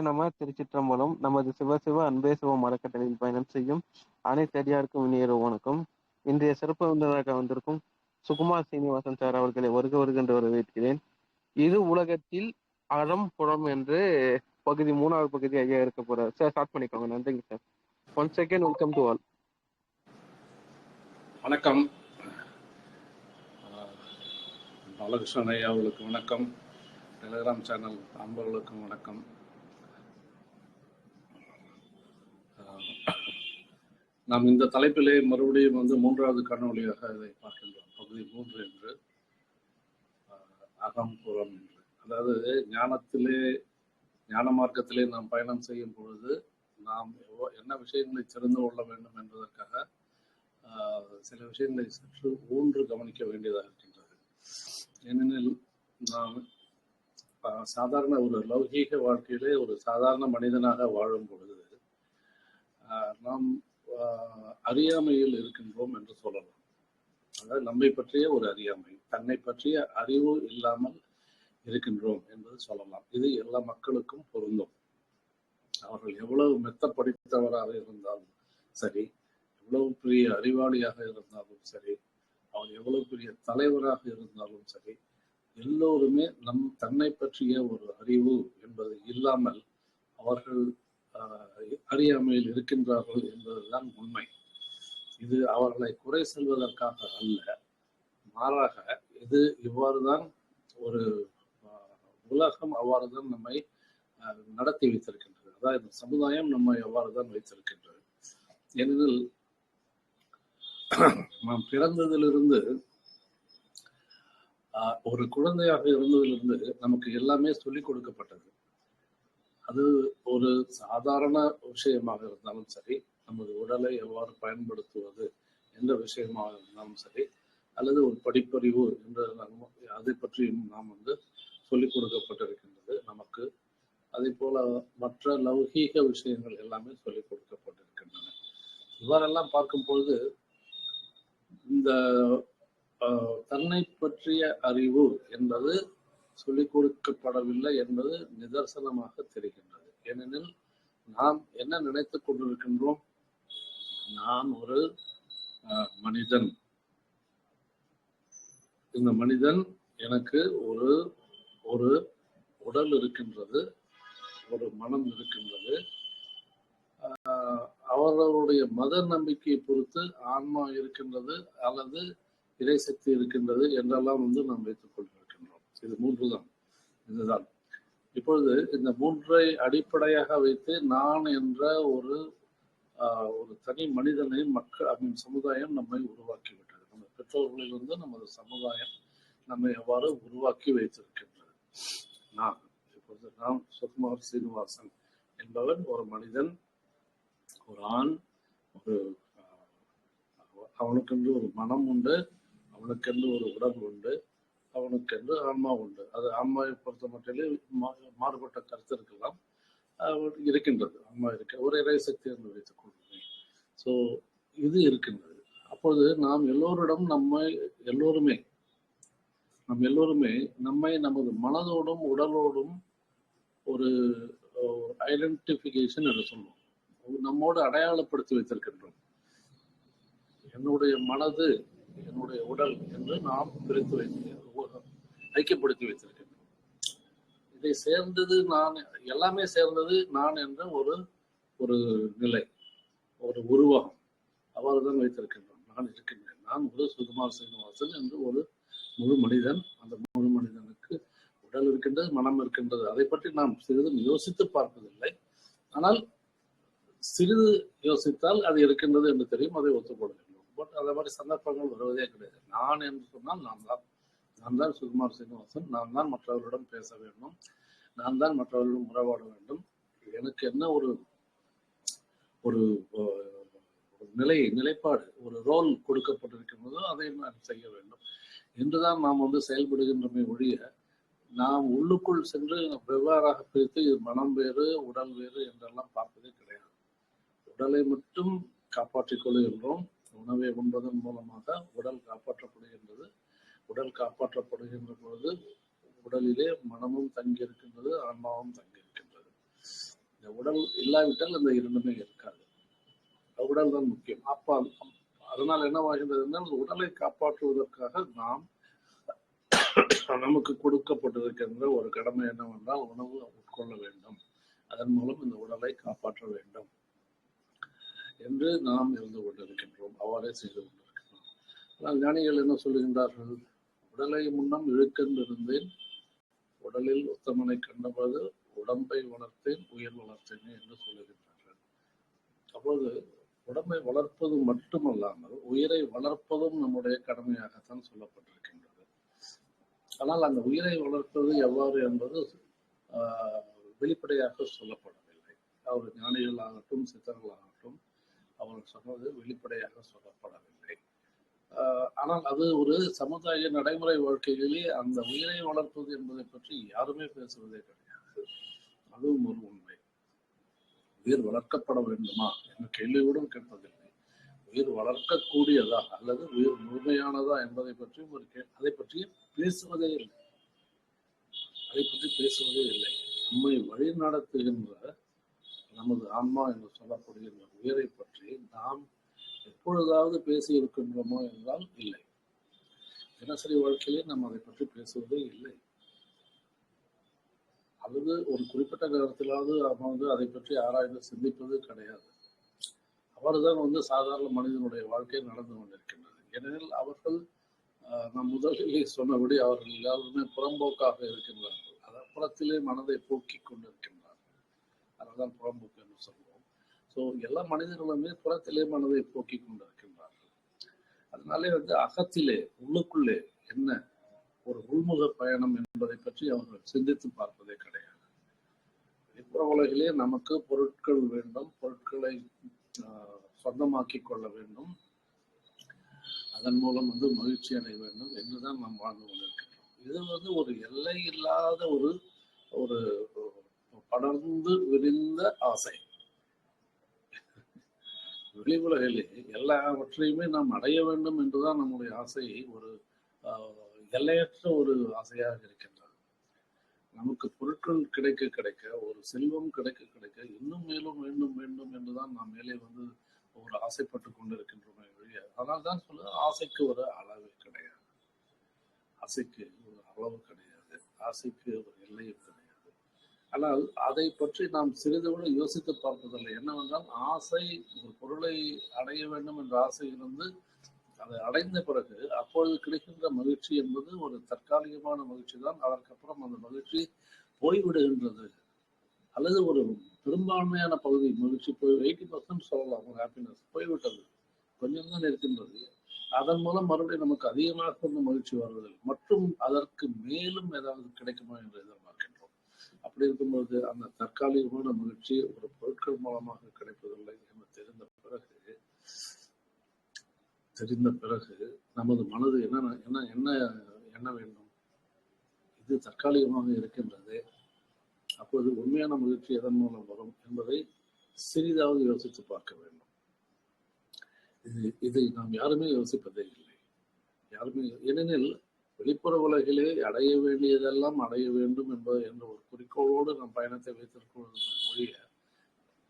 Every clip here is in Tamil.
நம திருச்சிற்றம்பலம். நமது சிவசிவ அன்பே சிவம் அறக்கட்டளையில் பயணம் செய்யும் அனைத்து அடியாருக்கும் இனிய வணக்கம். இன்றைய சிறப்பு விருந்தினராக வந்திருக்கும் சுகுமார் சீனிவாசன் சார் அவர்களை வருகின்ற வரவேற்கிறேன். இது உலகத்தில் அறம் புறம் என்று பகுதி 3வது பகுதி ஐயா இருக்க போறார் சார். ஸ்டார்ட் பண்ணிக்கோங்க. நன்றிங்க sir. 1 second. Welcome to all. வணக்கம். பாலகிருஷ்ணன் ஐயா அவர்களுக்கு வணக்கம். டெலிகிராம் சேனல் அன்பர்களுக்கும் வணக்கம். நாம் இந்த தலைப்பிலே மறுபடியும் 3வது காணொலியாக இதை பார்க்கின்றோம். பகுதி 3 என்று அகம் புறம் என்று. அதாவது ஞான மார்க்கத்திலே நாம் பயணம் செய்யும் பொழுது நாம் என்ன விஷயங்களை தெரிந்து கொள்ள வேண்டும் என்பதற்காக சில விஷயங்களை சற்று ஊன்று கவனிக்க வேண்டியதாக இருக்கின்றது. ஏனெனில் நாம் சாதாரண ஒரு லௌகீக வாழ்க்கையிலே ஒரு சாதாரண மனிதனாக வாழும் பொழுது நாம் அறியாமையில் இருக்கின்றோம் என்று சொல்லலாம். அதாவது நம்மை பற்றிய ஒரு அறியாமை, தன்னை பற்றிய அறிவு இல்லாமல் இருக்கின்றோம் என்பது சொல்லலாம். இது எல்லா மக்களுக்கும் பொருந்தும். அவர்கள் எவ்வளவு மெத்த படித்தவராக இருந்தாலும் சரி, எவ்வளவு பெரிய அறிவாளியாக இருந்தாலும் சரி, அவர் எவ்வளவு பெரிய தலைவராக இருந்தாலும் சரி, எல்லோருமே தன்னை பற்றிய ஒரு அறிவு என்பது இல்லாமல் அவர்கள் அறியாமையில் இருக்கின்றார்கள் என்பதுதான் உண்மை. இது அவர்களை குறை செல்வதற்காக அல்ல, மாறாக இது இவ்வாறுதான் ஒரு உலகம் அவ்வாறுதான் நம்மை நடத்தி வைத்திருக்கின்றது. அதாவது இந்த சமுதாயம் நம்மை அவ்வாறுதான் வைத்திருக்கின்றது. ஏனெனில் நாம் பிறந்ததிலிருந்து ஒரு குழந்தையாக இருந்ததிலிருந்து நமக்கு எல்லாமே சொல்லிக் கொடுக்கப்பட்டது. அது ஒரு சாதாரண விஷயமாக இருந்தாலும் சரி, நமது உடலை எவ்வாறு பயன்படுத்துவது என்ற விஷயமாக இருந்தாலும் சரி, அல்லது ஒரு படிப்பறிவு என்ற அதை பற்றியும் நாம் சொல்லிக் கொடுக்கப்பட்டிருக்கின்றது நமக்கு. அதே போல மற்ற லௌகீக விஷயங்கள் எல்லாமே சொல்லிக் கொடுக்கப்பட்டிருக்கின்றன. இவ்வாறெல்லாம் பார்க்கும் பொழுது இந்த தன்னை பற்றிய அறிவு என்பது சொல்லிக் கொடுக்கப்படவில்லை என்பது நிதர்சனமாக தெரிகின்றது. ஏனெனில் நாம் என்ன நினைத்துக் கொண்டிருக்கின்றோம்? நான் ஒரு மனிதன். இந்த மனிதன், எனக்கு ஒரு உடல் இருக்கின்றது, ஒரு மனம் இருக்கின்றது. அவர்களுடைய மத நம்பிக்கையை பொறுத்து ஆன்மா இருக்கின்றது அல்லது இறைசக்தி இருக்கின்றது என்றெல்லாம் நாம் வைத்துக் கொண்டிருக்கின்றோம். இது 3 தான். இதுதான் இப்பொழுது இந்த 3ஐ அடிப்படையாக வைத்து நான் என்ற ஒரு தனி மனிதனை சமுதாயம் நம்மை உருவாக்கிவிட்டது. நம்ம பெற்றோர்களிலிருந்து நமது சமுதாயம் நம்மை எவ்வாறு உருவாக்கி வைத்திருக்கின்றது. நான் சுகுமார் சீனிவாசன் என்பவன் ஒரு மனிதன், ஒரு ஆண். அவனுக்கென்று ஒரு மனம் உண்டு, அவனுக்கென்று ஒரு உடல் உண்டு, அவனுக்கென்று ஆன்மா உண்டு. அது ஆன்மாவை பொறுத்த மட்டிலே மாறுபட்ட கருத்து இருக்கலாம், இருக்கின்றது. ஆன்மா இருக்க ஒரு இறைசக்தி என்று வைத்துக் கொள்கிறேன். ஸோ இது இருக்கின்றது. அப்போது நாம் எல்லோருமே நமது மனதோடும் உடலோடும் ஒரு ஐடென்டிஃபிகேஷன் என்று சொல்லுவோம். நம்மோடு அடையாளப்படுத்தி வைத்திருக்கின்றோம். என்னுடைய மனது, என்னுடைய உடல் என்று நாம் ஐக்கியப்படுத்தி வைத்திருக்கின்றோம். இதை சேர்ந்தது நான், எல்லாமே சேர்ந்தது நான் என்ற ஒரு நிலை, ஒரு உருவகம் அவ்வாறுதான் வைத்திருக்கின்றோம். நான் இருக்கின்றேன். நான் ஒரு சுகுமார் சீனிவாசன் என்று ஒரு முழு மனிதன். அந்த முழு மனிதனுக்கு உடல் இருக்கின்றது, மனம் இருக்கின்றது. அதை பற்றி நாம் சிறிதும் யோசித்து பார்ப்பதில்லை. ஆனால் சிறிது யோசித்தால் அது இருக்கின்றது என்று தெரியும், அதை ஒத்துக்கொள்ள வேண்டும். பட் அந்த மாதிரி சந்தர்ப்பங்கள் வருவதே கிடையாது. நான் என்று சொன்னால் நான் தான் சுகுமார் சீனிவாசன். நான் தான் மற்றவர்களிடம் பேச வேண்டும், நான் தான் மற்றவர்களிடம் உறவாட வேண்டும். எனக்கு என்ன ஒரு நிலைப்பாடு, ஒரு ரோல் கொடுக்கப்பட்டிருக்கின்றதோ அதை நான் செய்ய வேண்டும் என்றுதான் நாம் செயல்படுகின்றமை ஒழிய, நாம் உள்ளுக்குள் சென்று வெவ்வேறாக பிரித்து மனம் வேறு உடல் வேறு என்றெல்லாம் பார்ப்பதே கிடையாது. உடலை மட்டும் காப்பாற்றிக் கொள்கின்றோம். உணவை உண்பதன் மூலமாக உடல் காப்பாற்றப்படுகின்றது. உடல் காப்பாற்றப்படுகின்ற பொழுது உடலிலே மனமும் தங்கி இருக்கின்றது, ஆன்மாவும் தங்கி இருக்கின்றது. உடல் இல்லாவிட்டால் அந்த இரண்டுமே இருக்காது. உடல் தான் முக்கியம். அப்ப அதனால் என்னவாகின்றது என்றால் உடலை காப்பாற்றுவதற்காக நமக்கு கொடுக்கப்பட்டிருக்கின்ற ஒரு கடமை என்னவென்றால் உணவு உட்கொள்ள வேண்டும், அதன் மூலம் இந்த உடலை காப்பாற்ற வேண்டும் என்று நாம் இருந்து கொண்டிருக்கின்றோம். அவ்வாறே செய்து கொண்டிருக்கின்றோம். ஆனால் ஞானிகள் என்ன சொல்லுகின்றார்கள்? உடலை முன்னம் இழுக்கென்றிருந்தேன், உடலில் உத்தமனை கண்டபோது உடம்பை வளர்த்தேன், உயிர் வளர்த்தேன் என்று சொல்லுகின்றார்கள். அப்போது உடம்பை வளர்ப்பது மட்டுமல்லாமல் உயிரை வளர்ப்பதும் நம்முடைய கடமையாகத்தான் சொல்லப்பட்டிருக்கின்றது. ஆனால் அந்த உயிரை வளர்ப்பது எவ்வாறு என்பது வெளிப்படையாக சொல்லப்படவில்லை. அவர் ஞானிகள் ஆகட்டும் சித்தர்கள் ஆகட்டும் அவர்கள் சொன்னது வெளிப்படையாக சொல்லப்படவில்லை. ஆனால் அது ஒரு சமுதாய நடைமுறை வாழ்க்கையிலே அந்த உயிரை வளர்ப்பது என்பதை பற்றி யாருமே பேசுவதே கிடையாது. அதுவும் ஒரு உண்மை. உயிர் வளர்க்கப்பட வேண்டுமா என்ற கேள்வியோடும் கேட்பதில்லை. உயிர் வளர்க்கக்கூடியதா அல்லது உயிர் முழுமையானதா என்பதை பற்றியும் அதை பற்றி பேசுவதே இல்லை. நம்மை வழி நடத்துகின்ற நமது ஆன்மா என்று சொல்லப்படுகின்ற உயிரை பற்றி நாம் எப்பொழுதாவது பேசி இருக்கின்றோமோ என்றால் இல்லை. தினசரி வாழ்க்கையிலே நாம் அதை பற்றி பேசுவதே இல்லை. அல்லது ஒரு குறிப்பிட்ட நேரத்திலாவது அவங்க அதை பற்றி ஆராய்ந்து சிந்திப்பது கிடையாது. அவர்தான் சாதாரண மனிதனுடைய வாழ்க்கை நடந்து கொண்டிருக்கின்றது. ஏனெனில் அவர்கள் நாம் முதலிலே சொன்னபடி அவர்கள் எல்லாருமே புறம்போக்காக இருக்கின்றார்கள். அப்புறத்திலே மனதை போக்கி கொண்டிருக்கின்றார்கள். அதனால்தான் புறம்போக்கு என்று சொல்லுவோம். ஸோ எல்லா மனிதர்களுமே புறத்திலே மனதை போக்கி கொண்டிருக்கின்றார்கள். அதனாலே அகத்திலே உள்ளுக்குள்ளே என்ன ஒரு உள்முக பயணம் என்பதை பற்றி அவர்கள் சிந்தித்து பார்ப்பதே கிடையாது. வெளிப்புற உலகிலே நமக்கு பொருட்கள் வேண்டும், பொருட்களை சொந்தமாக்கி கொள்ள வேண்டும், அதன் மூலம் மகிழ்ச்சி அடைய வேண்டும் என்றுதான் நாம் வாழ்ந்து கொண்டிருக்கின்றோம். இது ஒரு எல்லை இல்லாத ஒரு படர்ந்து விரிந்த ஆசை. வெளி உலகிலே எல்லாவற்றையுமே நாம் அடைய வேண்டும் என்றுதான் நம்முடைய ஆசை ஒரு எல்லையற்ற ஒரு ஆசையாக இருக்கின்றது. நமக்கு பொருட்கள் கிடைக்க கிடைக்க, ஒரு செல்வம் கிடைக்க கிடைக்க இன்னும் மேலும் வேண்டும் வேண்டும் என்றுதான் நாம் மேலே ஒரு ஆசைப்பட்டு கொண்டிருக்கின்றோமே ஒழிய, ஆனால் தான் சொல்ல ஆசைக்கு ஒரு அளவு கிடையாது, ஆசைக்கு ஒரு அளவு கிடையாது, ஆசைக்கு ஒரு எல்லையும் கிடையாது. ஆனால் அதை பற்றி நாம் சிறிதோடு யோசித்து பார்ப்பதில்லை. என்னவென்றால் ஆசை ஒரு பொருளை அடைய வேண்டும் என்ற ஆசை இருந்து அதை அடைந்த பிறகு அப்பொழுது கிடைக்கின்ற மகிழ்ச்சி என்பது ஒரு தற்காலிகமான மகிழ்ச்சி தான். அதற்கப்புறம் அந்த மகிழ்ச்சி போய்விடுகின்றது. அல்லது ஒரு பெரும்பான்மையான பகுதி மகிழ்ச்சி போய் 80% சொல்லலாம், ஒரு ஹாப்பினஸ் போய்விட்டது, கொஞ்சம் தான் இருக்கின்றது. அதன் மூலம் மறுபடியும் நமக்கு அதிகமாக மகிழ்ச்சி வருவதில்லை, மற்றும் அதற்கு மேலும் ஏதாவது கிடைக்குமா என்று எதிர்பார்க்கின்றோம். அப்படி இருக்கும்போது அந்த தற்காலிகமான மகிழ்ச்சி ஒரு பொருட்கள் மூலமாக கிடைப்பதில்லை என்று தெரிந்த பிறகு நமது மனது என்ன வேண்டும்? இது தற்காலிகமாக இருக்கின்றது, அப்போது உண்மையான மகிழ்ச்சி எதன் மூலம் வரும் என்பதை சிறிதாவது யோசித்து பார்க்க வேண்டும். இதை நாம் யாருமே யோசிப்பதே இல்லை. யாருமே. ஏனெனில் வெளிப்புற உலகிலே அடைய வேண்டியதெல்லாம் அடைய வேண்டும் என்ற ஒரு குறிக்கோளோடு நம் பயணத்தை வைத்திருக்கிறது மொழிய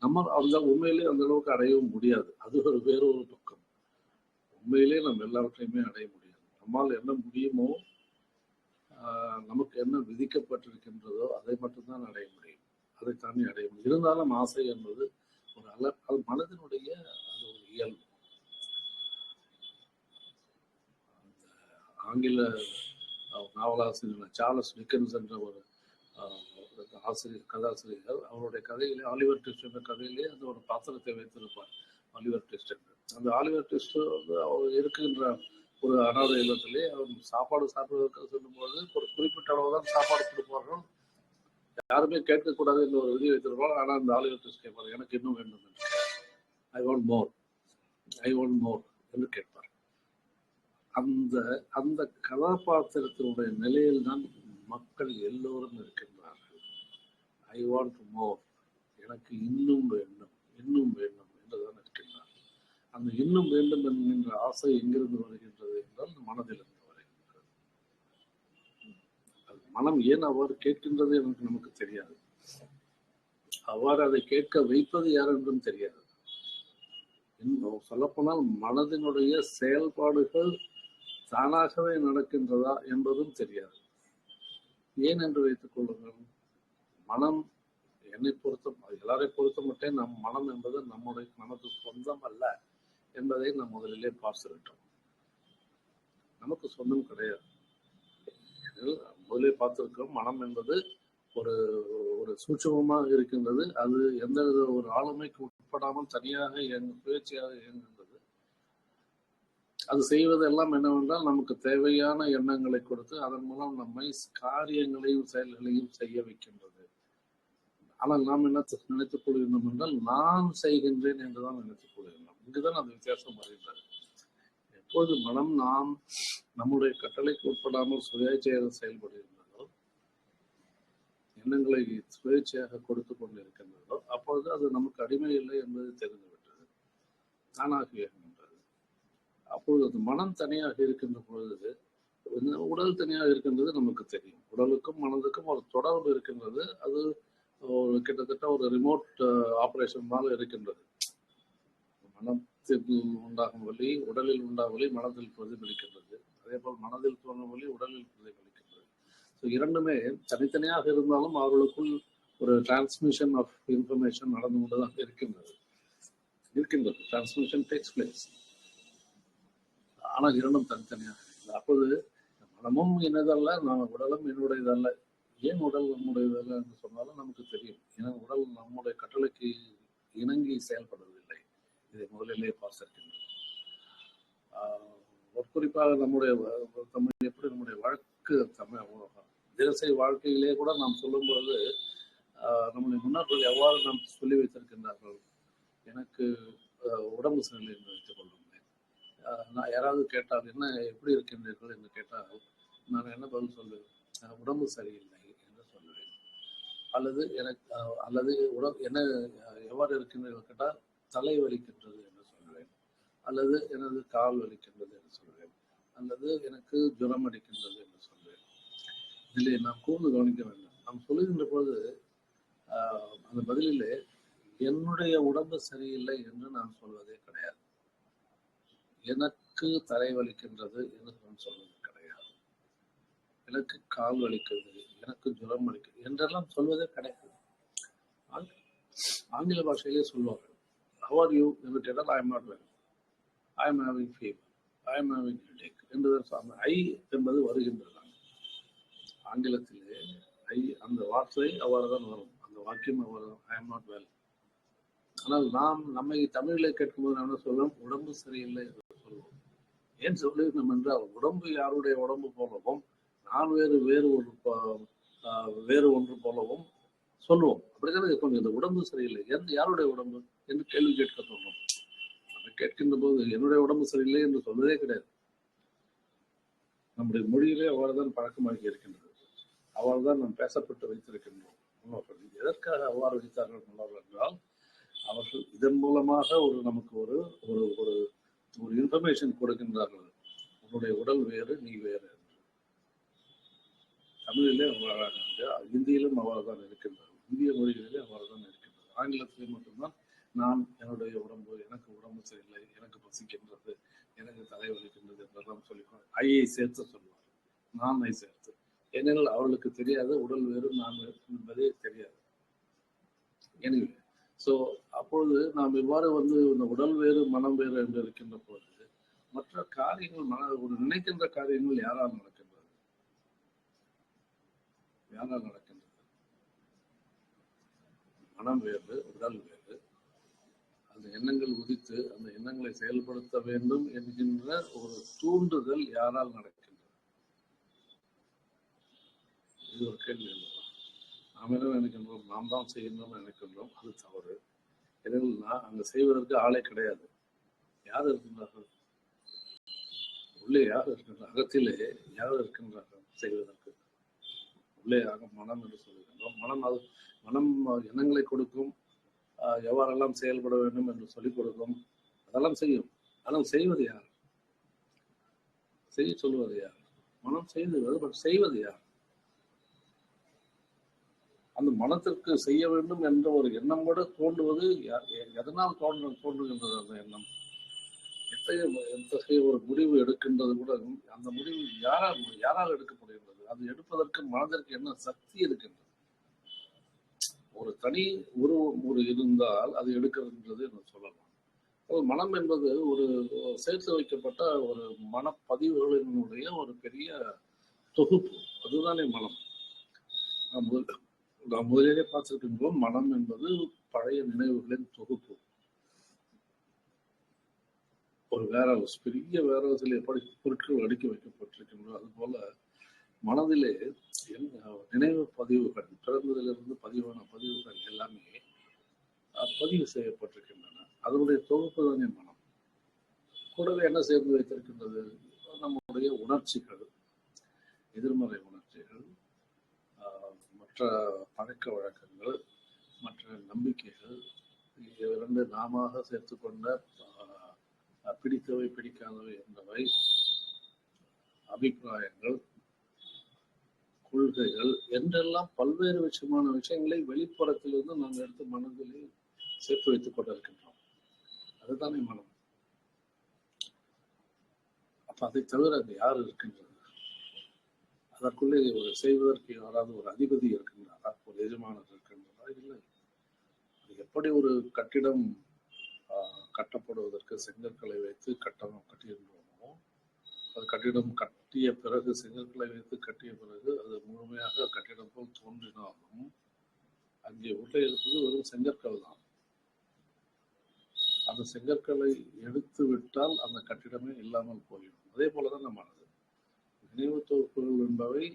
நம்ம உண்மையிலே அந்த அளவுக்கு அடையவும் முடியாது. அது வேறொரு பக்கம். உண்மையிலே நம்ம எல்லாவற்றையுமே அடைய முடியாது. நம்மால் என்ன முடியுமோ, நமக்கு என்ன விதிக்கப்பட்டிருக்கின்றதோ அதை மட்டும்தான் அடைய முடியும். அதைத்தானே அடைய முடியும். இருந்தாலும் ஆசை என்பது அது மனதினுடைய அது ஒரு இயல்பு. ஆங்கில நாவலாசிரியர் சார்லஸ் டிக்கன்ஸ் என்ற ஒரு கதாசிரியர், அவருடைய கதையிலே ஆலிவர் ட்விஸ்ட் என்ற கதையிலே அந்த ஒரு பாத்திரத்தை வைத்திருப்பார். ஆலிவர் ட்விஸ்ட் என்று அந்த ஆலிவர் ட்விஸ்ட் அவர் இருக்கின்ற ஒரு அனாதை இல்லத்திலே அவர் சாப்பாடு சாப்பிடுவதற்கு சொல்லும்போது ஒரு குறிப்பிட்ட அளவுதான் சாப்பாடு கொடுப்பார்கள். யாருமே கேட்கக்கூடாது என்று ஒரு விதி வைத்திருப்பார். ஆனால் அந்த ஆலிவர் ட்விஸ்ட் கேட்பார், எனக்கு இன்னும் வேண்டும் என்று, ஐ வாண்ட் மோர் என்று கேட்பார். அந்த கதாபாத்திரத்தினுடைய நிலையில் தான் மக்கள் எல்லோரும் இருக்கின்றார்கள். ஐ வாண்ட் மோர், எனக்கு இன்னும் வேண்டும் என்றுதான் இருக்கின்றார்கள். அந்த இன்னும் வேண்டும் என்கின்ற ஆசை எங்கிருந்து வருகின்றது என்றால் மனதிலிருந்து வருகின்றது. அது மனம் ஏன் அவ்வாறு கேட்கின்றது என்று நமக்கு தெரியாது. அவ்வாறு அதை கேட்க வைப்பது யார் என்றும் தெரியாது. இன்னும் சொல்லப்போனால் மனதினுடைய செயல்பாடுகள் தானாகவே நடக்கின்றதா என்பதும் தெரியாது. ஏன் என்று வைத்துக் கொள்ளுங்கள். மனம் என்னை எல்லாரை பொறுத்த மட்டும் நம் மனம் என்பது நமது சொந்தம் அல்ல என்பதை நாம் முதலிலே பார்த்துவிட்டோம். நமக்கு சொந்தம் கிடையாது. முதலே பார்த்திருக்கிறோம். மனம் என்பது ஒரு ஒரு சூட்சமமாக இருக்கின்றது. அது எந்த ஒரு ஆளுமைக்கு உட்படாமல் தனியாக சுயேட்சையாக இயங்குகின்றது. அது செய்வதெல்லாம் என்னவென்றால் நமக்கு தேவையான எண்ணங்களை கொடுத்து அதன் மூலம் நம்மை காரியங்களையும் செயல்களையும் செய்ய வைக்கின்றது. ஆனால் நாம் என்ன நினைத்துக் கொள்கின்றோம் என்றால் நான் செய்கின்றேன் என்றுதான் நினைத்துக் கொள்கின்றோம். இங்குதான் அந்த வித்தியாசம் வருகின்றது. எப்போது மனம் நாம் நம்முடைய கட்டளைக்கு உட்படாமல் சுயேட்சையாக செயல்படுகின்றதோ, எண்ணங்களை சுயேட்சையாக கொடுத்து கொண்டிருக்கின்றதோ, அப்பொழுது அது நமக்கு அடிமை இல்லை என்பது தெரிந்துவிட்டது, தானாக இயங்குகின்றது. அப்பொழுது அது மனம் தனியாக இருக்கின்ற பொழுது உடல் தனியாக இருக்கின்றது நமக்கு தெரியும். உடலுக்கும் மனதுக்கும் ஒரு தொடர்பு இருக்கின்றது. அது கிட்டத்தட்ட ஒரு ரிமோட் ஆபரேஷன் மாதிரி இருக்கின்றது. மனத்தில் உண்டாகும் வலி உடலில் உண்டாகும் வலி மனதில் பிரதிபலிக்கின்றது. அதே போல் மனதில் தோன்றும் வலி உடலில் பிரதிபலிக்கின்றது. ஸோ இரண்டுமே தனித்தனியாக இருந்தாலும் அவர்களுக்குள் ஒரு டிரான்ஸ்மிஷன் ஆஃப் இன்ஃபர்மேஷன் நடந்து கொண்டுதான் இருக்கின்றது. Transmission takes place. ஆனால் இரண்டும் தனித்தனியாக இருக்குது. அப்போது மனமும் என்னதல்ல, உடலும் என்னுடையதல்ல. ஏன் உடல் நம்முடையதல்ல என்று சொன்னாலும் நமக்கு தெரியும். ஏன்னா உடல் நம்முடைய கட்டளைக்கு இணங்கி செயல்படுவதில்லை. இதை முதலிலே பார்த்திருக்கின்றோம். குறிப்பாக நம்முடைய வழக்கு தினசரி வாழ்க்கையிலே கூட நாம் சொல்லும்போது நம்முடைய முன்னோர்கள் எவ்வாறு நாம் சொல்லி வைத்திருக்கின்றார்கள். எனக்கு உடம்பு சரியில்லை என்று வைத்துக் கொள்ளுங்கள். நான் யாராவது கேட்டால் என்ன எப்படி இருக்கின்றீர்கள் என்று கேட்டால் நான் என்ன பதில் சொல்லுவேன்? உடம்பு சரியில்லை என்று சொல்லுவேன். அல்லது என்ன எவ்வாறு இருக்கின்றீர்கள் கேட்டால் தலை வலிக்கின்றது என்று சொல்லுவேன். அல்லது எனது கால் வலிக்கின்றது என்று சொல்லுவேன். அல்லது எனக்கு ஜுரம் அடிக்கின்றது என்று சொல்லுவேன். இதில் நாம் கூர்ந்து கவனிக்க வேண்டும். நாம் சொல்லுகின்ற போது அந்த பதிலிலே என்னுடைய உடம்பு சரியில்லை என்று நான் சொல்வதே கிடையாது. எனக்கு தலை வலிக்கின்றது என்று நான் சொல்வது கிடையாது. எனக்கு கால் வலிக்கிறது, எனக்கு ஜுரம் அடிக்கிறது என்றெல்லாம் சொல்வதே கிடையாது. ஆங்கில பாஷையிலே சொல்வார்கள், how are you என்று கேட்டால் I am not well, I am having fever, I am having headache என்று ஐ என்பது வருகின்றது. ஆங்கிலத்திலே ஐ அந்த வார்த்தை அவ்வாறுதான் வரும். அந்த வாக்கியம் அவ்வாறுதான், I am not well. ஆனால் நாம் நம்மை தமிழிலே கேட்கும்போது என்ன சொல்லுவோம்? உடம்பு சரியில்லை என்று சொல்லுவோம். ஏன் சொல்லுகிறோம் என்றால் உடம்பு யாருடைய உடம்பு போலவும் நான் வேறு ஒன்று போலவும் சொல்லுவோம். அப்படித்தானே இருப்பாங்க. இந்த உடம்பு சரியில்லை, யாருடைய உடம்பு என்று கேள்வி கேட்க தோணும். நம்ம கேட்கின்ற போது என்னுடைய உடம்பு சரியில்லை என்று சொல்வதே கிடையாது. நம்முடைய மொழியிலே அவ்வாறுதான் பழக்கமாகி இருக்கின்றது. அவ்வாறுதான் நாம் பேசப்பட்டு வைத்திருக்கின்றோம். எதற்காக அவ்வாறு வைத்தார்கள் முன்னோர்கள் என்றால் அவர்கள் இதன் மூலமாக நமக்கு ஒரு ஒரு ஒரு இன்ஃபர்மேஷன் கொடுக்கின்றார்கள். உன்னுடைய உடல் வேறு, நீ வேறு என்று. தமிழிலே அவ்வாறாக, இந்தியிலும் அவ்வாறுதான் இருக்கின்றது. இந்திய மொழிகளிலே அவ்வாறுதான் இருக்கின்றது. ஆங்கிலத்திலே மட்டும்தான் நான் என்னுடைய உடம்பு, எனக்கு உடம்பு சரியில்லை, எனக்கு பசிக்கின்றது, எனக்கு தலைவலிக்கின்றது என்றெல்லாம் சொல்லிக்கொண்டு ஐயை சேர்த்து சொல்வார், நானை சேர்த்து. ஏனெனில் அவர்களுக்கு தெரியாது உடல் வேறு நான் வேறு என்பதே தெரியாது. எனவே ஸோ அப்பொழுது நாம் இவ்வாறு இந்த உடல் வேறு மனம் வேறு என்று இருக்கின்ற போது மற்ற காரியங்கள் ஒரு நினைக்கின்ற காரியங்கள் யாரால் நடக்கின்றது? யாரால் நடக்கின்றது? மனம் வேறு, உடல் வேறு. அந்த எண்ணங்கள் உதித்து அந்த எண்ணங்களை செயல்படுத்த வேண்டும் என்கின்ற ஒரு தூண்டுதல் யாரால் நடக்கின்றது? இது ஒரு கேள்வி. நாம் என்ன நினைக்கின்றோம்? நாம் தான் செய்கின்றோம் நினைக்கின்றோம். அது தவறு. ஏனெனில் அங்கு செய்வதற்கு ஆளே கிடையாது. யார் இருக்கின்றார்கள்? உள்ளே யார் இருக்கின்றார்? அகத்திலே யார் இருக்கின்றார்கள் செய்வதற்கு? உள்ளே மனம் என்று சொல்லுகின்றோம். மனம் எண்ணங்களை கொடுக்கும், எவ்வாறெல்லாம் செயல்பட வேண்டும் என்று சொல்லிக் கொடுக்கும், அதெல்லாம் செய்யும். ஆனால் செய்வது யார்? செய்ய சொல்வது யார்? மனம் செய்வது, பட் செய்வது யார்? அந்த மனத்திற்கு செய்ய வேண்டும் என்ற ஒரு எண்ணம் கூட தோன்றுவது எதனால் தோன்றுகின்றது அந்த எண்ணம்? எத்தகைய ஒரு முடிவு எடுக்கின்றது கூட அந்த முடிவு யாரால் எடுக்கப்படுகின்றது? அது எடுப்பதற்கு மனதிற்கு என்ன சக்தி இருக்கின்றது? ஒரு தனி உருவம் இருந்தால் அது எடுக்கின்றது என்று சொல்லலாம். மனம் என்பது ஒரு சேர்த்து வைக்கப்பட்ட ஒரு மனப்பதிவுகளினுடைய ஒரு பெரிய தொகுப்பு. அதுதானே மனம். நாம் முதலிலே பார்த்திருக்கின்றோம், மனம் என்பது பழைய நினைவுகளின் தொகுப்பு. ஒரு வேர்ஹவுஸ், பெரிய வேர்ஹவுஸில் எப்படி பொருட்கள் அடுக்கி வைக்கப்பட்டிருக்கின்றோ அது போல மனதிலே நினைவு பதிவுகள், பிறந்ததிலிருந்து பதிவான பதிவுகள் எல்லாமே பதிவு செய்யப்பட்டிருக்கின்றன. அதனுடைய தொகுப்பு தானே மனம். கூடவே என்ன சேர்ந்து வைத்திருக்கின்றது? நம்முடைய உணர்ச்சிகள், எதிர்மறை உணர்ச்சிகள், மற்ற பழக்க வழக்கங்கள், மற்ற நம்பிக்கைகள், இரண்டு நாம சேர்த்துக்கொண்ட பிடித்தவை பிடிக்காதவை என்பவை, அபிப்பிராயங்கள், கொள்கைகள் என்றெல்லாம் பல்வேறு விஷயங்களை வெளிப்புறத்திலிருந்து நாங்கள் எடுத்து மனதிலே சேர்த்து வைத்துக் கொண்டிருக்கின்றோம். அதுதானே மனம். அப்ப அதை தவிர அது யார் இருக்கின்றது? அதற்குள்ளே ஒரு செய்வதற்கு யாராவது ஒரு அதிபதி இருக்கின்றாரா? ஒரு எஜமானர் இருக்கின்றாரா? இல்லை. எப்படி ஒரு கட்டிடம் கட்டப்படுவதற்கு செங்கற்களை வைத்து கட்டுகின்றோமோ, அது கட்டிடம் கட்டிய பிறகு, செங்கற்களை வைத்து கட்டிய பிறகு அது முழுமையாக கட்டிடம் போல் தோன்றினாலும் அங்கே உள்ளே இருப்பது வெறும் செங்கற்கள் தான். அந்த செங்கற்களை எடுத்து விட்டால் அந்த கட்டிடமே இல்லாமல் போய்விடும். அதே போலதான் நம்மளது நினைவு தொகுப்புகள் என்பவை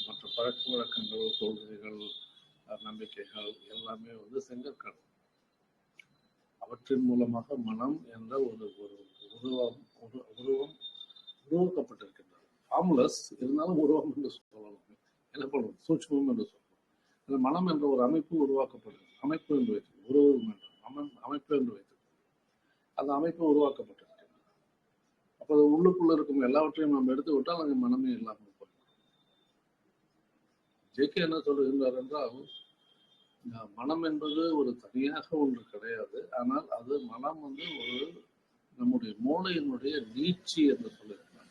மற்ற பழக்க வழக்கங்கள், கொள்கைகள், நம்பிக்கைகள் எல்லாமே செங்கற்கள். அவற்றின் மூலமாக மனம் என்ற ஒரு உருவம் உருவாக்கப்பட்டிருக்கின்றது. ஃபார்முலஸ் இருந்தாலும் உருவம் என்று சொல்லலாம். என்ன பண்ணுவோம்? சூட்சுமம் என்று சொல்லலாம். அந்த மனம் என்ற ஒரு அமைப்பு உருவாக்கப்படுகிறது. அமைப்பு என்று வைத்து, உருவம் என்ற அமைப்பு என்று வைத்து அந்த அமைப்பு உருவாக்கப்பட்டிருக்கிறது. அப்போ உள்ளுக்குள்ள இருக்கும் எல்லாவற்றையும் நாம் எடுத்து விட்டால் அங்கே மனமே இல்லாமல் போய்விடும். ஜேகே என்ன சொல்லுகின்றார் என்றால், மனம் என்பது ஒரு தனியாக ஒன்று கிடையாது. ஆனால் அது மனம் ஒரு நம்முடைய மூளையினுடைய நீட்சி என்று சொல்லுகிறார்.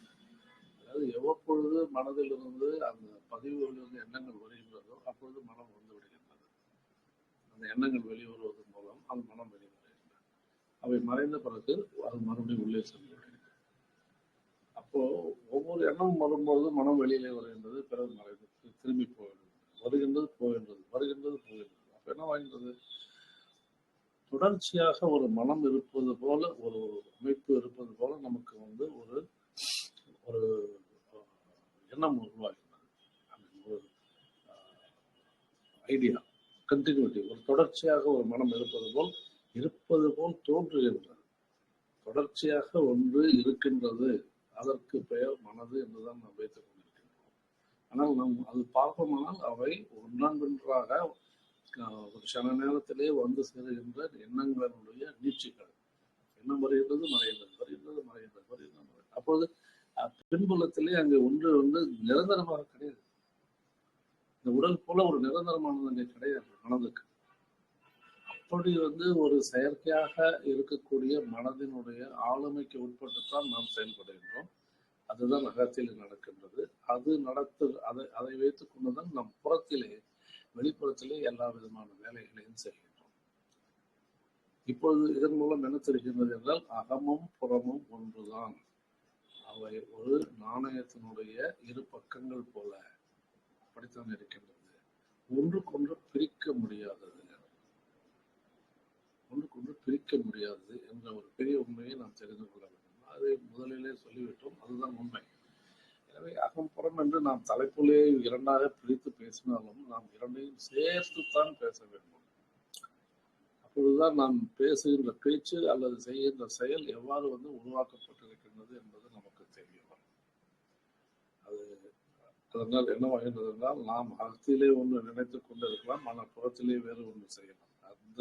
அதாவது எவ்வப்பொழுது மனதிலிருந்து அந்த பதிவுகளிலிருந்து எண்ணங்கள் வருகின்றதோ அப்பொழுது மனம் வந்து விடுகின்றது. அந்த எண்ணங்கள் வெளிவருவதன் மூலம் அந்த மனம் வெளிவருகின்றது. அவை மறைந்த பிறகு அது மறுபடியும் உள்ளே சென்று விடுகின்றது. அப்போ ஒவ்வொரு எண்ணமும் வரும்போது மனம் வெளியிலே வருகின்றது, பிறகு மறைந்து திரும்பி போகின்றது, வருகின்றது போகின்றது, வருகின்றது போகின்றது. அப்ப என்ன வாங்கின்றது? தொடர்ச்சியாக ஒரு மனம் இருப்பது போல, ஒரு அமைப்பு இருப்பது போல நமக்கு ஒரு ஒரு எண்ணம் உருவாகின்றது. ஒரு ஐடியா, கண்டினியூட்டி, ஒரு தொடர்ச்சியாக ஒரு மனம் இருப்பது போல் தோன்றுகின்றது. தொடர்ச்சியாக ஒன்று இருக்கின்றது, அதற்கு பெயர் மனது என்றுதான் நாம் வைத்துக் கொண்டிருக்கின்றோம். ஆனால் நாம் அது பார்ப்போமானால் அவை ஒன்றொன்றாக ஒரு சன நேரத்திலே வந்து சேருகின்ற எண்ணங்களுடைய நீட்சிகள். எண்ணம் வருகின்றது, மறைகின்றது, வருகின்றது, மறைகின்றது, வருகின்றது. அப்போது பின்புலத்திலே அங்கே ஒன்று நிரந்தரமாக கிடையாது. இந்த உடல் போல ஒரு நிரந்தரமானது அங்கே கிடையாது மனதுக்கு. அப்படி ஒரு செயற்கையாக இருக்கக்கூடிய மனதினுடைய ஆளுமைக்கு உட்பட்டுத்தான் நாம் செயல்படுகின்றோம். அதுதான் அகத்திலே நடக்கின்றது. அதை வைத்துக் கொண்டுதான் நம் வெளிப்புறத்திலே எல்லா விதமான வேலைகளையும் செய்கின்றோம். இப்பொழுது இதன் மூலம் என்ன தெரிகின்றது என்றால், அகமும் புறமும் ஒன்றுதான். அவை ஒரு நாணயத்தினுடைய இரு பக்கங்கள் போல அப்படித்தான் இருக்கின்றது. ஒன்றுக்கொன்று பிரிக்க முடியாதது என்ற ஒரு பெரிய உண்மையை நாம் தெரிந்து கொள்ள வேண்டும். அதை முதலிலே சொல்லிவிட்டோம். அதுதான் உண்மை. எனவே அகம்புறம் என்று நாம் தலைப்புலே இரண்டாக பிரித்து பேசினாலும் நாம் இரண்டையும் சேர்த்துத்தான் பேச வேண்டும். அப்பொழுதுதான் நாம் பேசுகின்ற பேச்சு அல்லது செய்கின்ற செயல் எவ்வாறு உருவாக்கப்பட்டிருக்கின்றது என்பது நமக்கு தெரிய வரும். அதனால் என்னவாகின்றது என்றால், நாம் அகத்திலே ஒன்று நினைத்துக் கொண்டு இருக்கலாம், ஆனால் புறத்திலே வேறு ஒன்று செய்யலாம். அந்த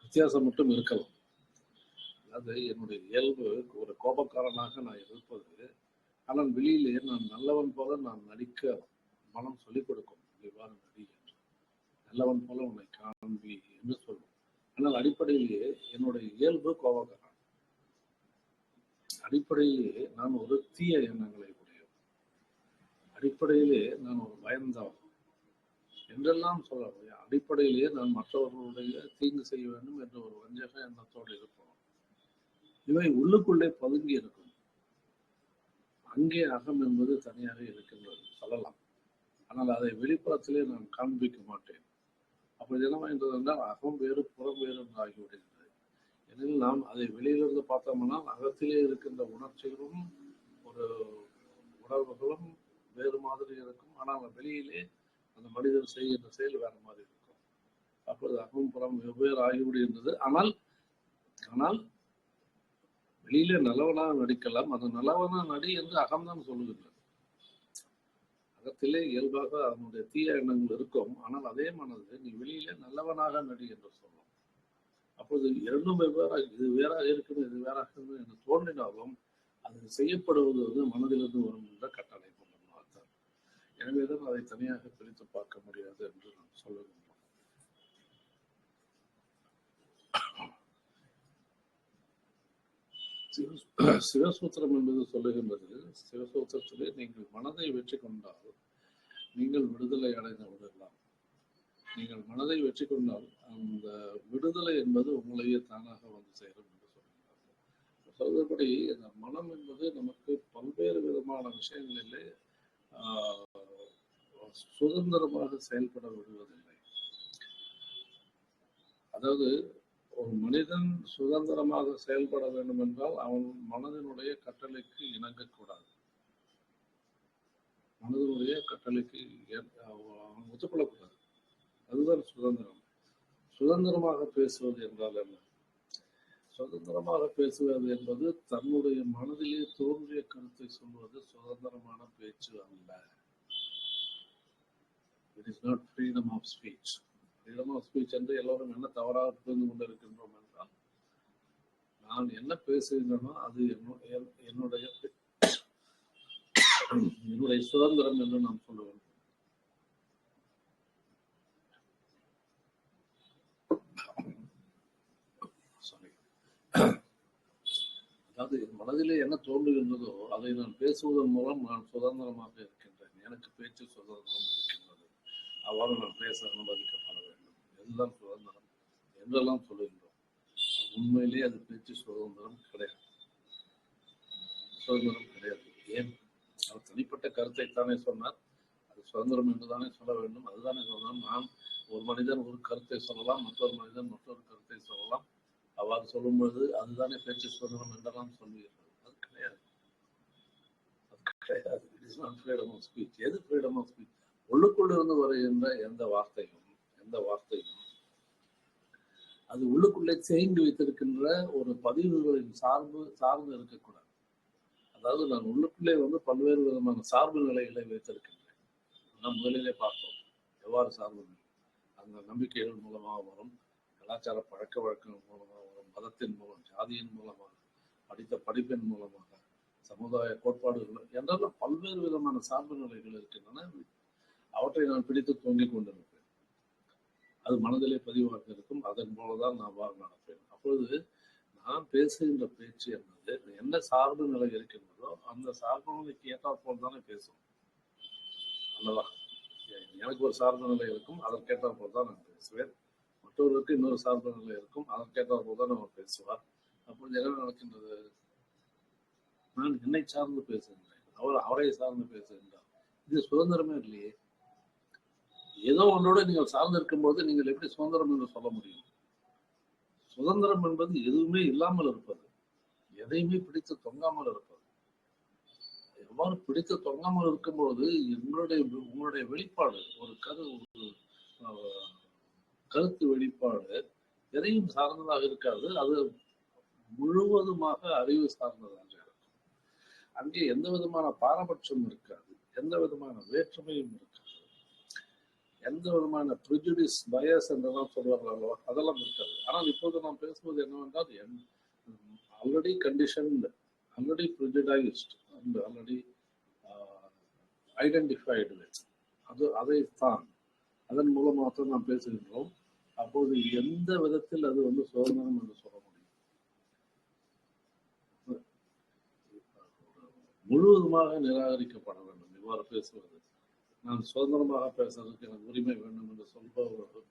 வித்தியாசம் மட்டும் இருக்கலாம். அதாவது என்னுடைய இயல்பு ஒரு கோபக்காரனாக நான் இருப்பது, ஆனால் வெளியிலே நான் நல்லவன் போல நான் நடிக்க மனம் சொல்லிக் கொடுக்கும். இவ்வாறு நடி என்று. நல்லவன் போல உன்னை காண்பி என்று சொல்லும். ஆனால் அடிப்படையிலேயே என்னுடைய இயல்பு கோபக்காரன். அடிப்படையிலேயே நான் ஒரு தீய எண்ணங்களை உடையவன். அடிப்படையிலே நான் ஒரு பயந்தவன் என்றெல்லாம் சொல்ல முடியும். அடிப்படையிலேயே நான் மற்றவர்களுடைய தீங்கு செய்ய வேண்டும் என்ற ஒரு வஞ்சக எண்ணத்தோடு இருப்போம். இவை உள்ளுக்குள்ளே பதுங்கி இருக்கும். அங்கே அகம் என்பது தனியாக இருக்கின்றது சொல்லலாம். ஆனால் அதை வெளிப்புறத்திலே நான் காண்பிக்க மாட்டேன். அப்படி என்னவென்றது என்றால் அகம் வேறு புறம் வேறு என்று ஆகிவிடுகிறது. எனில் நாம் அதை வெளியிலிருந்து பார்த்தோம்னால் அகத்திலே இருக்கின்ற உணர்ச்சிகளும் ஒரு உணர்வுகளும் வேறு மாதிரி இருக்கும். ஆனால் வெளியிலே அந்த மனிதர் செய்கின்ற செயல் வேற மாதிரி இருக்கும். அப்பொழுது அகம் புறம் வெவ்வேறு ஆகிவிடுகின்றது. ஆனால் வெளியிலே நல்லவனாக நடிக்கலாம். அந்த நல்லவனாக நடி என்று அகம்தான் சொல்லுகின்றது. அகத்திலே இயல்பாக அவனுடைய தீய எண்ணங்கள் இருக்கும். ஆனால் அதே மனது நீ வெளியிலே நல்லவனாக நடி என்று சொல்லும். அப்போது இரண்டும் வெவ்வேறாக, இது வேறாக இருக்கிறது, இது வேறாக இருக்கிறது என்று தோன்றினாலும் அது செய்யப்படுவது மனதிலிருந்து வரும் என்ற கட்டளை மூலமாகத்தான். எனவேதான் அதை தனியாக பிரித்து பார்க்க முடியாது என்று நாம் சொல்லுகின்றோம். சிவசூத்திரம் என்பது சொல்லுகின்றது, சிவசூத்திரத்திலே நீங்கள் மனதை வெற்றி கொண்டால் நீங்கள் விடுதலை அடைந்து விடலாம். நீங்கள் மனதை வெற்றி கொண்டால் அந்த விடுதலை என்பது உங்களையே தானாக வந்து சேரும் என்று சொல்லுகிறார்கள். சொல்வதபடி இந்த மனம் என்பது நமக்கு பல்வேறு விதமான விஷயங்களிலே சுதந்திரமாக செயல்பட விடுவதில்லை. அதாவது ஒரு மனிதன் சுதந்திரமாக செயல்பட வேண்டும் என்றால் அவன் மனதினுடைய கட்டளைக்கு இணங்கக்கூடாது. மனதினுடைய கட்டளைக்கு அவன் ஒத்துக்கொள்ளக்கூடாது. அதுதான் சுதந்திரம். சுதந்திரமாக பேசுவது என்றால் என்ன? சுதந்திரமாக பேசுவது என்பது தன்னுடைய மனதிலே தோன்றிய கருத்தை சொல்வது சுதந்திரமான பேச்சு அல்ல. It is not freedom of speech. Freedom of speech என்று எல்லோரும் என்ன தவறாக புரிந்து கொண்டிருக்கின்றோம் என்றால், நான் என்ன பேசுகின்றனோ அது என்னுடைய சுதந்திரம் என்று நாம் சொல்லுவோம். அதாவது மனதிலே என்ன தோன்றுகின்றதோ அதை நான் பேசுவதன் மூலம் நான் சுதந்திரமாக இருக்கின்றேன். எனக்கு பேச்சு சுதந்திரம் இருக்கின்றது. அவ்வாறு நான் பேச அனுமதிக்கப்பட வேண்டும். எல்லாம் சுதந்திரம் என்றெல்லாம் சொல்லுகின்றோம். உண்மையிலேயே அது பேச்சு சுதந்திரம் கிடையாது. சுதந்திரம் கிடையாது. ஏன்? அவர் தனிப்பட்ட கருத்தை தானே சொன்னார். அது சுதந்திரம் என்றுதானே சொல்ல வேண்டும். அதுதானே சுதந்திரம். நான் ஒரு மனிதன் ஒரு கருத்தை சொல்லலாம், மற்றொரு மனிதன் மற்றொரு கருத்தை சொல்லலாம். அவ்வாறு சொல்லும் பொழுது அதுதானே பேச்சு சுதந்திரம் என்றெல்லாம் சொல்லுகிறது. அது கிடையாது. It is not freedom of speech. எது ஃப்ரீடம் ஆஃப் ஸ்பீச்? உள்ளுக்குள் இருந்து வருகின்ற எந்த வார்த்தையும் அது உள்ளுக்குள்ளே தேங்கி வைத்திருக்கின்ற ஒரு பதிவுகளின் சார்ந்து இருக்கக்கூடாது. அதாவது நான் உள்ளுக்குள்ளே பல்வேறு விதமான சார்பு நிலைகளை வைத்திருக்கின்றேன். நாம் முதலிலே பார்த்தோம் எவ்வாறு சார்பு நிலை. அந்த நம்பிக்கைகள் மூலமாக வரும், கலாச்சார பழக்க வழக்கங்கள் மூலமாக வரும், மதத்தின் மூலம், ஜாதியின் மூலமாக, படித்த படிப்பின் மூலமாக, சமுதாய கோட்பாடுகள் என்றெல்லாம் பல்வேறு விதமான சார்பு நிலைகள் இருக்கின்றன. அவற்றை நான் பிடித்து தொங்கிக் கொண்டிருப்பேன். அது மனதிலே பதிவாக இருக்கும். அதன் போலதான் நான் நடப்பேன். அப்பொழுது நான் பேசுகின்ற பேச்சு என்பது என்ன சார்பு நிலை இருக்கின்றதோ அந்த சார்பு நிலைக்கு ஏற்றாற்போல் தானே பேசும் அல்லவா? எனக்கு ஒரு சார்பு நிலை இருக்கும், அதற்கேற்றாற்போல் தான் நான் பேசுவேன். மற்றவர்களுக்கு இன்னொரு சார்பு நிலை இருக்கும், அதற்கேற்றாற்போல் தான் நம்ம பேசுவார். அப்பொழுது என்ன நடக்கின்றது? நான் என்னை சார்ந்து பேசுகின்றேன், அவரை சார்ந்து பேசுகின்றார். இது சுதந்திரமே இல்லையே. ஏதோ ஒன்றோட நீங்கள் சார்ந்து இருக்கும் போது நீங்கள் எப்படி சுதந்திரம் என்று சொல்ல முடியும்? சுதந்திரம் என்பது எதுவுமே இல்லாமல் இருப்பது, எதையுமே பிடித்து தொங்காமல் இருப்பது. எவ்வாறு பிடித்து தொங்காமல் இருக்கும்போது உங்களுடைய வெளிப்பாடு, ஒரு கருத்து வெளிப்பாடு எதையும் சார்ந்ததாக இருக்காது. அது முழுவதுமாக அறிவு சார்ந்ததாக இருக்கும். அங்கே எந்த விதமான பாரபட்சம் இருக்காது, எந்த விதமான வேற்றுமையும் இருக்காது, எந்த விதமான ப்ரிஜுடிஸ் பயஸ் என்றெல்லாம் சொல்வார்களோ அதெல்லாம் இருக்காது. ஆனால் இப்போது நாம் பேசுவது என்னவென்றால் already conditioned, already prejudiced and already identified. அதைத்தான் அதன் மூலமாக நாம் பேசுகின்றோம். அப்போது எந்த விதத்தில் அது சுதந்திரம் என்று சொல்ல முடியும்? முழுவதுமாக நிராகரிக்கப்பட வேண்டும் இவ்வாறு பேசுவது. நான் சுதந்திரமாக பேசுவதற்கு எனக்கு உரிமை வேண்டும் என்று சொல்பவர்கள்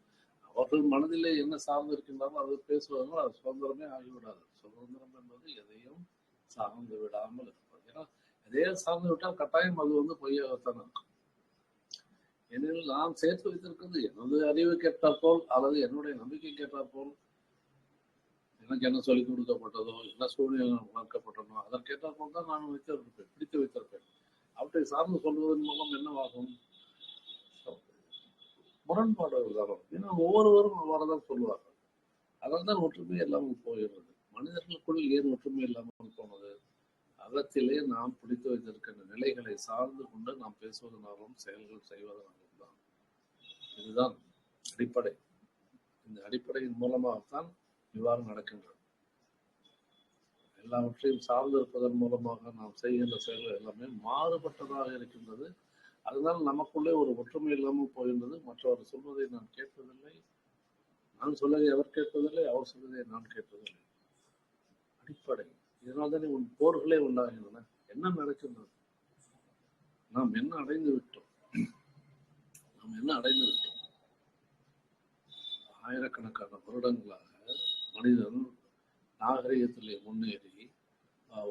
அவர்கள் மனதிலே என்ன சார்ந்து இருக்கின்றாலும் அது பேசுவார்கள். அது சுதந்திரமே ஆகிவிடாது. சுதந்திரம் என்பது எதையும் சார்ந்து விடாமல் இருப்பது. ஏன்னா எதையும் சார்ந்து விட்டால் கட்டாயம் அது பொய்யாகத்தான் இருக்கும். ஏனெனில் நான் சேர்த்து வைத்திருக்கிறது எனது அறிவு கேட்டாற்போல் அல்லது என்னுடைய நம்பிக்கை கேட்டாற்போல், எனக்கு என்ன சொல்லிக் கொடுக்கப்பட்டதோ, என்ன சூழ்நிலை வளர்க்கப்பட்டனோ அதற்கேற்றாற்போல் தான் நான் பிடித்து வைத்திருப்பேன். அவற்றை சார்ந்து சொல்வதன் மூலம் என்னவாகும்? முரண்பாடுகள் வரும். ஏன்னா ஒவ்வொருவரும் அவ்வாறுதான் சொல்லுவார்கள். அதனால் தான் ஒற்றுமை இல்லாமல் போகிறது. மனிதர்களுக்குள் ஏன் ஒற்றுமை இல்லாமல் போனது? அகத்திலே நாம் பிடித்து வைத்திருக்கின்ற நிலைகளை சார்ந்து கொண்டு நாம் பேசுவதனாலும் செயல்கள் செய்வதனாலும் தான். இதுதான் அடிப்படை. இந்த அடிப்படையின் மூலமாகத்தான் இவ்வாறு நடக்கின்றது. எல்லாவற்றையும் சார்ந்து இருப்பதன் மூலமாக நாம் செய்கின்ற செயல்கள் எல்லாமே மாறுபட்டதாக இருக்கின்றது. அதனால் நமக்குள்ளே ஒரு ஒற்றுமை இல்லாமல் போகின்றது. மற்றவர் சொல்வதை நான் கேட்பதில்லை, நான் சொல்வதை அவர் கேட்பதில்லை, அவர் சொல்வதை நான் கேட்பதில்லை. அடிப்படை. இதனால்தான் உன் போர்களே உண்டாகின்றன. என்ன நடக்கின்றது? நாம் என்ன அடைந்து விட்டோம்? ஆயிரக்கணக்கான வருடங்களாக மனிதன் நாகரிகத்திலே முன்னேறி,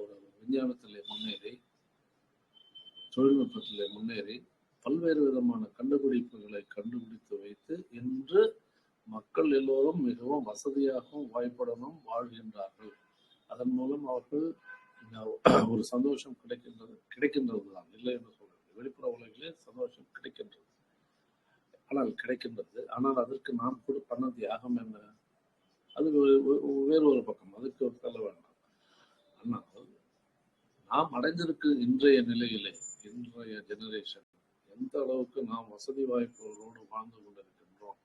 ஒரு விஞ்ஞானத்திலே முன்னேறி, தொழில்நுட்பத்திலே முன்னேறி பல்வேறு விதமான கண்டுபிடிப்புகளை கண்டுபிடித்து வைத்து இன்று மக்கள் எல்லோரும் மிகவும் வசதியாகவும் வாய்ப்புடனும் வாழ்கின்றார்கள். அதன் மூலம் அவர்கள் ஒரு சந்தோஷம் கிடைக்கின்றது தான், இல்லை என்று சொல்றது. வெளிப்புற உலகிலே சந்தோஷம் கிடைக்கின்றது. ஆனால் அதற்கு நாம் கூட பண்ண தியாகம் என்ன? அது வேறு ஒரு பக்கம், அதுக்கு சொல்ல வேண்டாம். ஆனால் நாம் அடைந்திருக்கு இன்றைய நிலையிலே, இன்றைய ஜெனரேஷன் எந்த அளவுக்கு நாம் வசதி வாய்ப்புகளோடு வாழ்ந்து கொண்டிருக்கின்றோம்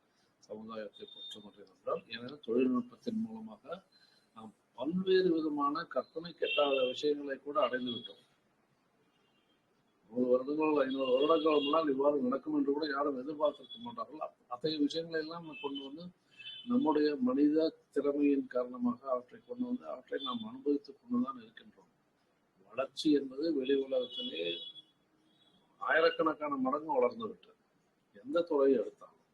சமுதாயத்தை பொறுத்தமட்டில் என்றால், ஏன்னா தொழில்நுட்பத்தின் மூலமாக நாம் பல்வேறு விதமான கற்பனை கெட்டாத விஷயங்களை கூட அடைந்து விட்டோம். 100 வருடங்கள் 500 வருடங்கள் முன்னால் இவ்வாறு நடக்கும் என்று கூட யாரும் எதிர்பார்த்திருக்க மாட்டார்கள். அத்தகைய விஷயங்களை எல்லாம் கொண்டு நம்முடைய மனித திறமையின் காரணமாக அவற்றை கொண்டு அவற்றை நாம் அனுபவித்துக் கொண்டுதான் இருக்கின்றோம். வளர்ச்சி என்பது வெளி உலகத்திலே ஆயிரக்கணக்கான மடங்கு வளர்ந்து விட்டது, எந்த துறையை எடுத்தாலும்.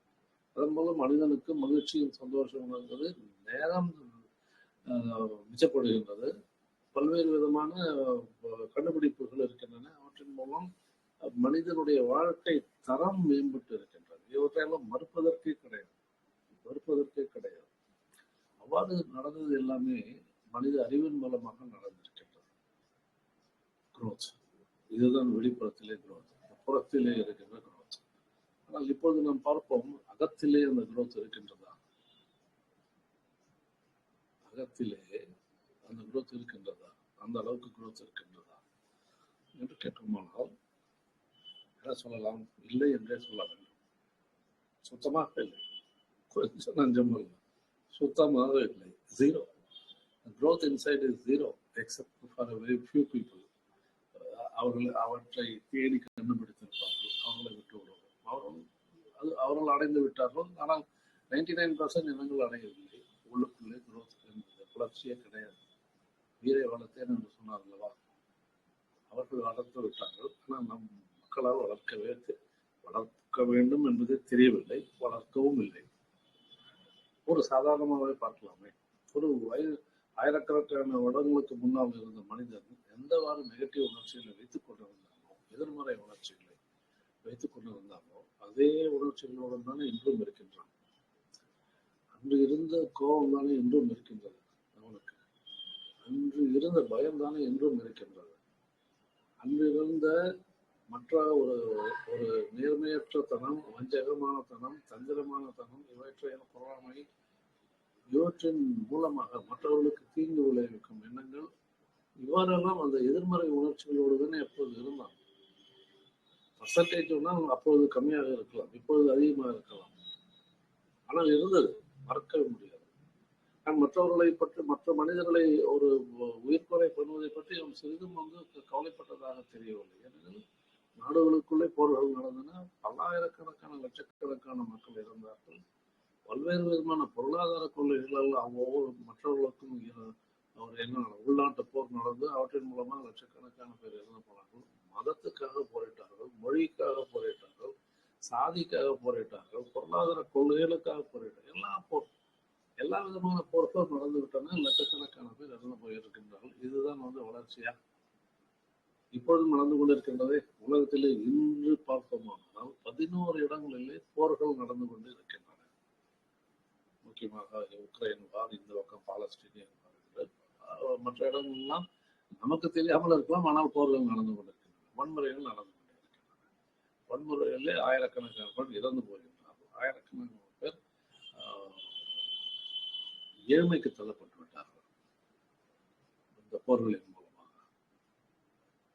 அதன் போது மனிதனுக்கு மகிழ்ச்சியும் சந்தோஷம் என்பது நேரம் மிச்சப்படுகின்றது. பல்வேறு விதமான கண்டுபிடிப்புகள் இருக்கின்றன. அவற்றின் மூலம் மனிதனுடைய வாழ்க்கை தரம் மேம்பட்டு இருக்கின்றது. இவற்றையெல்லாம் மறுப்பதற்கே கிடையாது. அவ்வாறு நடந்தது எல்லாமே மனித அறிவின் மூலமாக நடந்திருக்கின்றது. குரோத், இதுதான் வெளிப்புறத்திலே குரோத், புறத்திலே இருக்கின்ற குரோத். ஆனால் இப்போது நாம் பார்ப்போம், அகத்திலே அந்த குரோத் இருக்கின்றதா? அகத்திலே அந்த குரோத் இருக்கின்றதா? அந்த அளவுக்கு குரோத் இருக்கின்றதா என்று கேட்டோமானால் என்ன சொல்லலாம்? இல்லை என்றே சொல்ல வேண்டும். சுத்தமாக இல்லை, கொஞ்சம் நஞ்சம் இல்லை, சுத்தமாக இல்லை, zero. growth inside is zero except for a very few people. அவற்றை தேடி கண்டுபிடித்திருப்பார்கள், அவர்களை விட்டு விடுவோம். அவர்கள் அடைந்து விட்டார்கள். ஆனால் 99% இனங்கள் அடையவில்லை. உள்ளுக்குள்ளே growth என்பது வளர்ச்சியே கிடையாது. வீரை வளர்த்தேன் என்று சொன்னார்களவா, அவர்கள் வளர்த்து விட்டார்கள். ஆனால் நம் மக்களால் வளர்க்க வேண்டும் என்பதே தெரியவில்லை, வளர்க்கவும் இல்லை. ஒரு சாதாரணமாகவே பார்க்கலாமே, ஒரு ஆயிரக்கணக்கான வருடங்களுக்கு முன்னால் இருந்த மனிதன் எந்தவாறு நெகட்டிவ் உணர்ச்சிகளை வைத்துக் கொண்டிருந்தானோ, எதிர்மறை உணர்ச்சிகளை வைத்துக் கொண்டிருந்தானோ, அதே உணர்ச்சிகளோடு தானே இன்றும் இருக்கின்றான். அன்று இருந்த கோபம் தானே இன்றும் இருக்கின்றது அவனுக்கு. அன்று இருந்த பயம் தானே இன்றும் இருக்கின்றது. அன்று இருந்த மற்ற ஒரு நேர்மையற்ற தனம், வஞ்சகமான தனம், தந்திரமான தனம், இவற்றையான பொறாமை, இவற்றின் மூலமாக மற்றவர்களுக்கு தீங்கு விளைவிக்கும் எண்ணங்கள், இவ்வாறெல்லாம் அந்த எதிர்மறை உணர்ச்சிகளோடு தானே எப்போது இருந்தான். பர்சன்டேஜ்னா அப்போது கம்மியாக இருக்கலாம், இப்பொழுது அதிகமாக இருக்கலாம். ஆனால் இருந்தது, மறக்கவே முடியாது. நான் மற்றவர்களை பற்றி, மற்ற மனிதர்களை ஒரு உயிர்கொலை பண்ணுவதை பற்றி அவன் சிறிதும் கவலைப்பட்டதாக தெரியவில்லை. ஏனெனில் நாடுகளுக்குள்ளே போர்கள் நடந்தன. பல்லாயிரக்கணக்கான லட்சக்கணக்கான மக்கள் இறந்தார்கள். பல்வேறு விதமான பொருளாதார கொள்கைகள் ஒவ்வொரு மற்றவர்களுக்கும் ஒரு என்ன உள்நாட்டு போர் நடந்து அவற்றின் மூலமாக லட்சக்கணக்கான பேர் இறந்து போனார்கள். மதத்துக்காக போரிட்டார்கள், மொழிக்காக போரிட்டார்கள், சாதிக்காக போரிட்டார்கள், பொருளாதார கொள்கைகளுக்காக போரிட்டார்கள். எல்லா விதமான போர்கள் நடந்து விட்டன. லட்சக்கணக்கான பேர் இறந்து போயிருக்கின்றார்கள். இதுதான் வளர்ச்சியா? இப்பொழுதும் நடந்து கொண்டிருக்கின்றதே. உலகத்திலே இன்று பார்த்தோமானால் 11 இடங்களிலே போர்கள் நடந்து கொண்டு இருக்கின்றன. முக்கியமாக உக்ரைன் வார், இந்த பக்கம் பாலஸ்தீனியன் வார், மற்ற இடங்கள்லாம் நமக்கு தெரியாமல் இருக்கலாம். ஆனால் போர்கள் நடந்து கொண்டிருக்கின்றன, வன்முறைகள் நடந்து கொண்டிருக்கின்றன. வன்முறைகளிலே ஆயிரக்கணக்கான பேர் இறந்து போகின்றார்கள். ஆயிரக்கணக்கான பேர் ஏழ்மைக்கு தள்ளப்பட்டு விட்டார்கள் இந்த போர்களின் மூலமாக.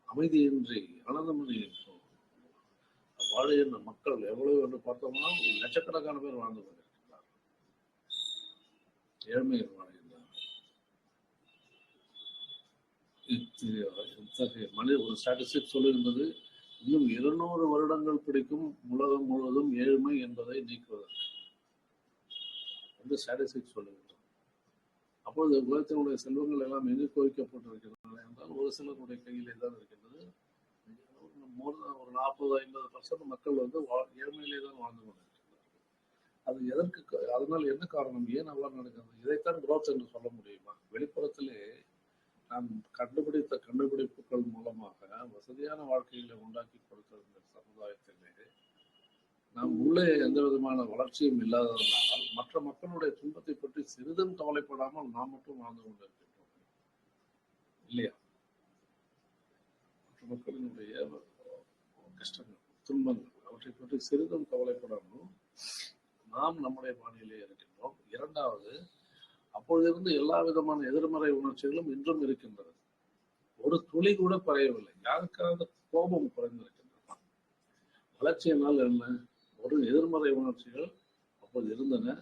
அமைதியின்றி ஆனந்தமின்றி வாழுகின்ற மக்கள் எவ்வளவு என்று பார்த்தோம்னா லட்சக்கணக்கான பேர் வாழ்ந்து கொண்டிருக்கிறார்கள். ஏழ்மையில் வாழ்கின்றார்கள். மனித ஒரு ஸ்டாட்டிஸ்டிக் சொல்லுகின்றது, இன்னும் 200 வருடங்கள் பிடிக்கும் உலகம் முழுவதும் ஏழ்மை என்பதை நீக்குவதற்கு என்று ஸ்டாட்டிஸ்டிக் சொல்லுகின்றது. அப்பொழுது உலகத்தினுடைய செல்வங்கள் எல்லாம் எங்கு குவிக்கப்பட்டிருக்கின்றன என்றால் ஒரு சிலருடைய கையிலே தான் இருக்கின்றது. ஒரு 40-50% மக்கள் ஏழ்மையிலே தான் வாழ்ந்து கொண்டிருக்கிறார்கள். அது எதற்கு? அதனால் என்ன காரணம்? ஏன் அவ்வாறு நடக்கிறது? இதைத்தான் குரோத் என்று சொல்ல முடியுமா? வெளிப்புறத்திலே நாம் கண்டுபிடித்த கண்டுபிடிப்புகள் மூலமாக வசதியான வாழ்க்கைகளை உண்டாக்கி கொடுத்திருந்த சமுதாயத்திலே நாம் உள்ளே எந்த விதமான வளர்ச்சியும் இல்லாததனால் மற்ற மக்களுடைய துன்பத்தை பற்றி சிறிதும் கவலைப்படாமல் நாம் மட்டும் வாழ்ந்து கொண்டிருக்கின்றோம் இல்லையா? மற்ற மக்களினுடைய கஷ்டங்கள், துன்பங்கள், அவற்றை பற்றி சிறிதும் கவலைப்படாமல் நாம் நம்முடைய பாணியிலே இருக்கின்றோம். இரண்டாவது, அப்பொழுதிருந்து எல்லா விதமான எதிர்மறை உணர்ச்சிகளும் இன்றும் இருக்கின்றது. ஒரு துளி கூட குறையவில்லை. யாருக்காவது கோபம் குறைந்திருக்கின்றன. வளர்ச்சியினால் என்ன? ஒரு எதிர்மறை உணர்ச்சிகள் அப்போது இருந்தன,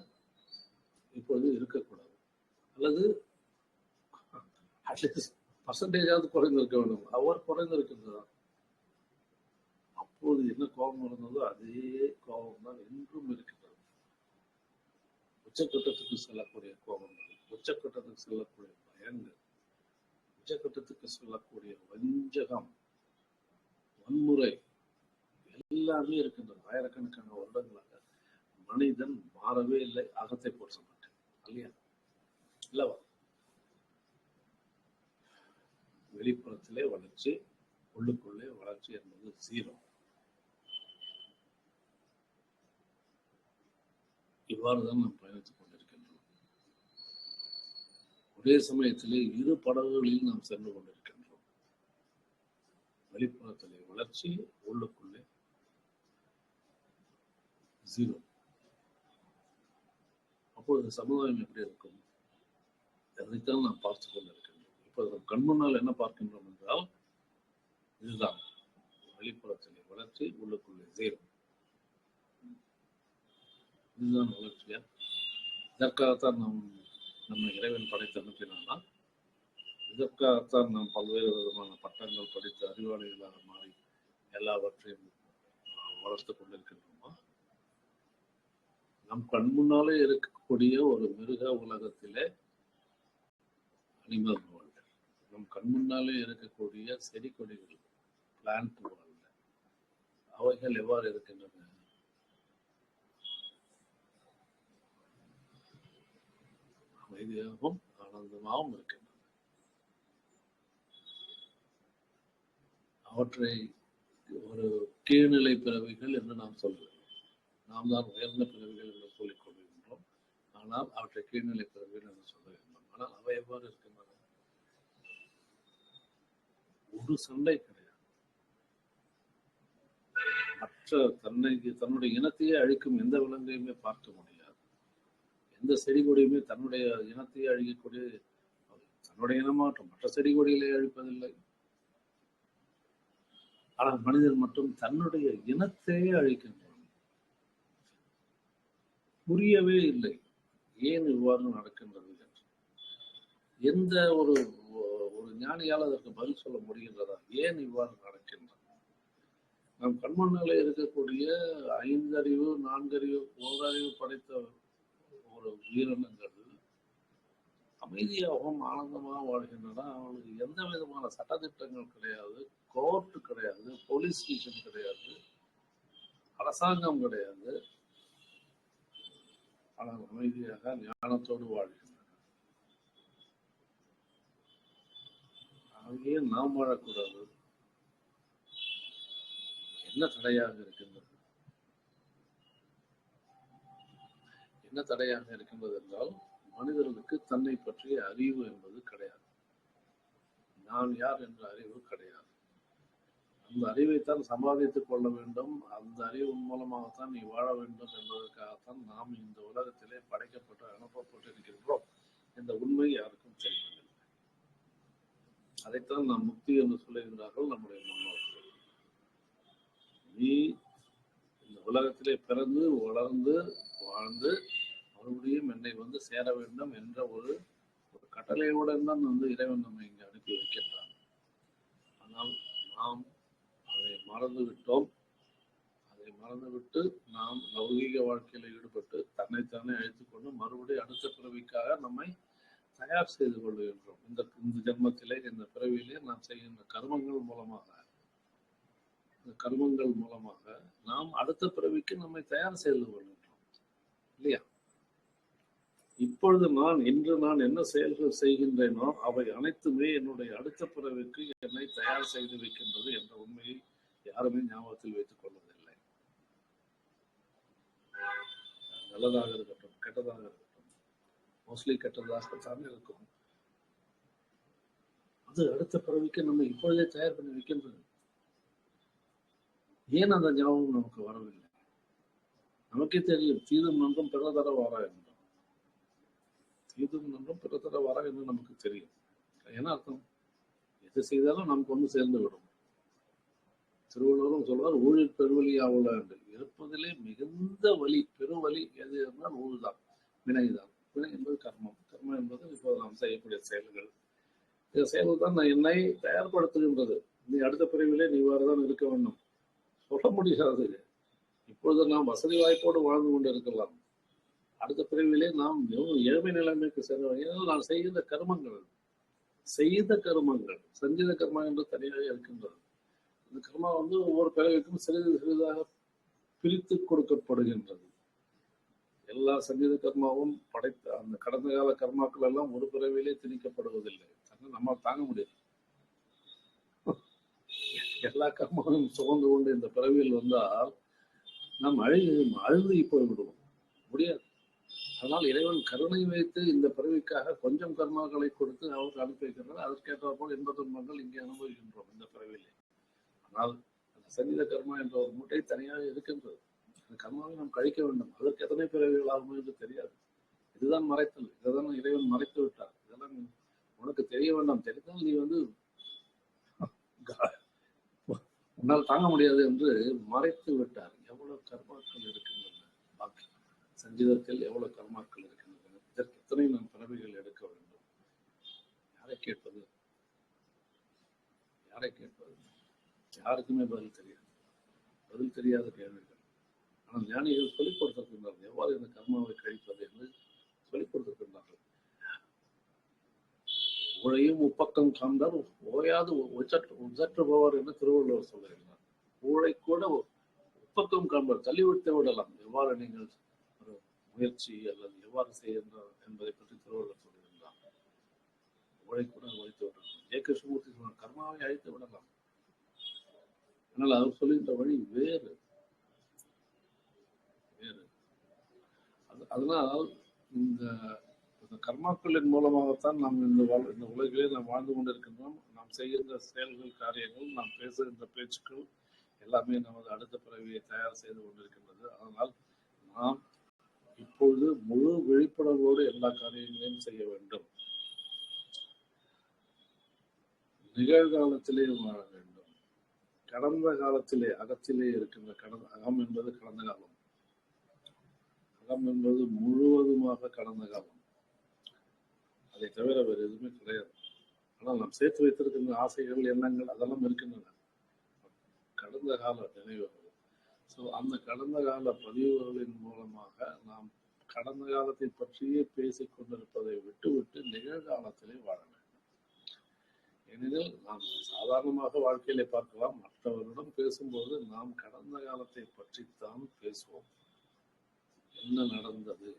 இப்போது இருக்கக்கூடாது. அல்லது அட்லீஸ்ட் பர்சன்டேஜாவது குறைந்திருக்க வேண்டும். அவர் குறைந்திருக்கின்றதா? அப்போது என்ன கோபம் இருந்ததோ அதே கோபம் தான் இன்றும் இருக்கின்றது. உச்சக்கட்டத்துக்கு செல்லக்கூடிய கோபங்கள், உச்சக்கட்டத்துக்கு செல்லக்கூடிய பயங்கள், உச்சக்கட்டத்துக்கு செல்லக்கூடிய வஞ்சகம், வன்முறை எல்லாமே இருக்கின்றது. ஆயிரக்கணக்கான வருடங்களாக மனிதன் மாறவே இல்லை, அகத்தை பொறுத்த மாட்டேன் இல்லையா? இல்லவா? வெளிப்புறத்திலே வளர்ச்சி, உள்ளுக்குள்ளே வளர்ச்சி என்பது 0. இவ்வாறுதான் நாம் பயணித்துக் கொண்டிருக்கின்றோம். ஒரே சமயத்திலே இரு படகுகளில் நாம் சென்று கொண்டிருக்கின்றோம். வெளிப்புறத்திலே வளர்ச்சி, உள்ளுக்குள்ளே 0. அப்பொழுது சமுதாயம் எப்படி இருக்கும்? அதைத்தான் நாம் பார்த்துக் கொண்டிருக்கின்றோம். இப்போது கண்முன்னால் என்ன பார்க்கின்றோம் என்றால் இதுதான். வெளிப்புறத்திலே வளர்ச்சி, உள்ளுக்குள்ளே 0. இதுதான் வளர்ச்சியா? இதற்காகத்தான் நம்ம இறைவன் படைத்து அனுப்பினானா? இதற்காகத்தான் நாம் பல்வேறு விதமான பட்டங்கள் படித்து அறிவாளிகளாக மாறி எல்லாவற்றையும் வளர்த்து கொண்டிருக்கின்றோமா? நம் கண் முன்னாலே இருக்கக்கூடிய ஒரு மிருக உலகத்திலே அனிமல் வேர்ல்டு, நம் கண் முன்னாலே இருக்கக்கூடிய செடி கொடிகள், பிளான்ட் வேர்ல்டு, அவைகள் எவ்வாறு இருக்கின்றன? அமைதியாகவும் ஆனந்தமாகவும் இருக்கின்றன. அவற்றை ஒரு கீழ்நிலை பிறவிகள் என்று நாம் சொல்கிறோம். நாம் தான் உயர்ந்த பிறவிகள் என்று சொல்லிக் கொள்கின்றோம். ஆனால் அவற்றை கீழ்நிலை பிறவிகள் என்று சொல்லுகின்றோம். ஆனால் அவை எவ்வாறு இருக்கின்றன? ஒரு சண்டை கிடையாது. மற்ற தன்னுடைய இனத்தையே அழிக்கும் எந்த விலங்கையுமே பார்க்க முடியாது. எந்த செடி கொடியுமே தன்னுடைய இனத்தையே அழிக்கக்கூடிய, தன்னுடைய இனமாற்றம் மற்ற செடி கொடிகளை அழிப்பதில்லை. ஆனால் மனிதன் மட்டும் தன்னுடைய இனத்தையே அழிக்கின்றான். புரியவே இல்லை ஏன் இவ்வாறு நடக்கின்றது என்று. எந்த ஒரு ஞானியால் அதற்கு பதில் சொல்ல முடிகின்றதா? ஏன் இவ்வாறு நடக்கின்றது? நம் கண்மண்ணில் இருக்கக்கூடிய 5 அறிவு 4 அறிவு 1 அறிவு படைத்த ஒரு உயிரினங்கள் அமைதியாகவும் ஆனந்தமாக வாழ்கின்றன. அவங்களுக்கு எந்த விதமான சட்டத்திட்டங்கள் கிடையாது, கோர்ட் கிடையாது, போலீஸ் ஸ்டேஷன் கிடையாது, அரசாங்கம் கிடையாது. ஆனால் அமைதியாக ஞானத்தோடு வாழ்கின்றன. அங்கேயே நாம் வாழக்கூடாது. என்ன தடையாக இருக்கின்றது? என்ன தடையாக இருக்கின்றது என்றால், மனிதர்களுக்கு தன்னை பற்றிய அறிவு என்பது கிடையாது. நான் யார் என்ற அறிவு கிடையாது. அந்த அறிவைத்தான் சம்பாதித்துக் கொள்ள வேண்டும். அந்த அறிவின் மூலமாகத்தான் நீ வாழ வேண்டும் என்பதற்காகத்தான் நாம் இந்த உலகத்திலே படைக்கப்பட்டு அனுப்பப்பட்டு இருக்கின்றோம். இந்த உண்மை யாருக்கும் தெரியவில்லை. அதைத்தான் நாம் முக்தி என்று சொல்லுகின்றார்கள் நம்முடைய முன்னோர்கள். நீ இந்த உலகத்திலே பிறந்து வளர்ந்து வாழ்ந்து மறுபடியும் என்னை வந்து சேர வேண்டும் என்ற ஒரு கட்டளையுடன் தான் இறைவன் நம்மை இங்கே அனுப்பி வைக்கின்றான். ஆனால் நாம் அதை மறந்து விட்டோம். அதை மறந்துவிட்டு நாம் லௌகீக வாழ்க்கையில் ஈடுபட்டு தன்னைத்தானே அழைத்துக் கொண்டு மறுபடியும் அடுத்த பிறவிக்காக நம்மை தயார் செய்து கொள்கின்றோம். இந்த ஜென்மத்திலே இந்த பிறவியிலே நாம் செய்கின்ற கர்மங்கள் மூலமாக நாம் அடுத்த பிறவிக்கு நம்மை தயார் செய்து கொள்கின்றோம் இல்லையா? இப்பொழுது இன்று நான் என்ன செயல்கள் செய்கின்றேனோ அவை அனைத்துமே என்னுடைய அடுத்த பிறவிற்கு என்னை தயார் செய்து வைக்கின்றது என்ற உண்மையை யாருமே ஞாபகத்தில் வைத்துக் கொள்வதில்லை. நல்லதாக இருக்கட்டும் கெட்டதாக இருக்கட்டும், மோஸ்ட்லி கெட்டதாகத்தான் இருக்கும். அது அடுத்த பிறவிக்கு நம்ம இப்பொழுதே தயார் பண்ணி வைக்கின்றது. ஏன் அந்த ஞாபகம் நமக்கு வரவில்லை? நமக்கே தெரியும், தீதும் நன்றும் பிறதர வாரா என்றும். தீதும் நன்றும் பிறதர வாரா என்று நமக்கு தெரியும். என்ன அர்த்தம்? எது செய்தாலும் நமக்கு ஒன்று சேர்ந்து விடும். திருவள்ளுவரும் சொல்வார், ஊழில் பெருவழியாவுள்ள என்று. இருப்பதிலே மிகுந்த வலி, பெருவலி எது என்றால் ஊழ்தான், வினைதான். வினை என்பது கர்மம். கர்மம் என்பது இப்போது நாம் செய்யக்கூடிய செயல்கள். இந்த செயல் தான் என்னை தயார்படுத்துகின்றது. நீ அடுத்த பிரிவிலே நீ இவ்வாறுதான் இருக்க வேண்டும் சொல்ல முடியாது. இப்பொழுது நாம் வசதி வாய்ப்போடு வாழ்ந்து கொண்டு இருக்கலாம். அடுத்த பிரிவிலே நாம் ஏழ்மை நிலைமைக்கு செல்ல. ஏனால் நான் செய்த கர்மங்கள் சஞ்சீத கர்மா என்று தனியாக இருக்கின்றது. இந்த கர்மா ஒவ்வொரு பிறவிக்கும் சிறிது சிறிதாக பிரித்து கொடுக்கப்படுகின்றது. எல்லா சஞ்சீத கர்மாவும் படைத்த அந்த கடந்த கால கர்மாக்கள் எல்லாம் ஒரு பிறவிலே திணிக்கப்படுவதில்லை. நம்ம தாங்க முடியாது. எல்லா கர்மாவும் சுமந்து கொண்டு இந்த பிறவியில் வந்தால் நாம் அழுது போய் விடுவோம். முடியாது. அதனால் இறைவன் கருணை வைத்து இந்த பிறவிக்காக கொஞ்சம் கர்மாக்களை கொடுத்து அவருக்கு அனுப்பி வைக்கிறார். அதற்கேற்ற போல் இன்ப துன்பங்கள் இங்கே அனுபவிக்கின்றோம் இந்த பிறவிலே. ஆனால் அந்த சஞ்சீத கர்மா என்ற ஒரு மூட்டை தனியாக இருக்கின்றது. அந்த கர்மாவை நாம் கழிக்க வேண்டும். அதற்கு எத்தனை பிறவிகள் ஆகும் என்று தெரியாது. இதுதான் மறைத்தல். இதைதான் இறைவன் மறைத்து விட்டார். இதெல்லாம் உனக்கு தெரிய வேண்டாம். தெரிந்தால் நீ உன்னால் தாங்க முடியாது என்று மறைத்து விட்டார். எவ்வளவு கர்மாக்கள் இருக்கின்றன, பாக்கி சஞ்சீதத்தில் எவ்வளவு கர்மாக்கள் இருக்கின்றன. இதற்கு எத்தனை நாம் பிறவிகள் எடுக்க வேண்டும்? யாரை கேட்பது? யாருக்குமே பதில் தெரியாது. பதில் தெரியாத கேள்விகள். ஆனால் ஞானிகள் சொல்லிக் கொடுத்திருக்கின்றார்கள் எவ்வாறு இந்த கர்மாவை கழிப்பது என்று சொல்லிக் கொடுத்திருக்கின்றார்கள். ஊழையும் உப்பக்கம் காண்பார் ஓயாது உசற்றுபவர் என்று திருவள்ளுவர் சொல்லுகிறார். ஊழை கூட உப்பக்கம் காண்பார், தள்ளிவிட்டு விடலாம். எவ்வாறு நீங்கள் ஒரு முயற்சி அல்லது எவ்வாறு செய்கின்றார் என்பதை பற்றி திருவள்ளுவர் சொல்லுகின்றார். ஊழை கூட ஒழித்து விடலாம். ஜே கிருஷ்ணமூர்த்தி சொன்னார், கர்மாவை அழித்து விடலாம். ஆனால் அவர் சொல்லுகின்ற வழி வேறு. அதனால் இந்த கர்மாக்களின் மூலமாகத்தான் நாம் இந்த உலகிலே நாம் வாழ்ந்து கொண்டிருக்கின்றோம். நாம் செய்கின்ற செயல்கள், காரியங்கள், நாம் பேசுகின்ற பேச்சுக்கள் எல்லாமே நமது அடுத்த பிறவியை தயார் செய்து கொண்டிருக்கின்றது. அதனால் நாம் இப்பொழுது முழு விழிப்புணர்வோடு எல்லா காரியங்களையும் செய்ய வேண்டும். நிகழ்காலத்திலே வாழ வேண்டும். கடந்த காலத்திலே அகத்திலே இருக்கின்ற அகம் என்பது கடந்த காலம். அகம் என்பது முழுவதுமாக கடந்த காலம். அதை தவிர வேறு எதுவுமே கிடையாது. ஆனால் நாம் சேர்த்து வைத்திருக்கின்ற ஆசைகள், எண்ணங்கள் அதெல்லாம் இருக்கின்றன. கடந்த கால நினைவுகள். ஸோ அந்த கடந்த கால பதிவுகளின் மூலமாக நாம் கடந்த காலத்தை பற்றியே பேசிக் கொண்டிருப்பதை விட்டுவிட்டு நிகழ்காலத்திலே வாழ வேண்டும். ஏனெனில் நாம் சாதாரணமாக வாழ்க்கையிலே பார்க்கலாம், மற்றவரிடம் பேசும்போது நாம் கடந்த காலத்தை பற்றித்தான் பேசுவோம். என்ன நடந்தது,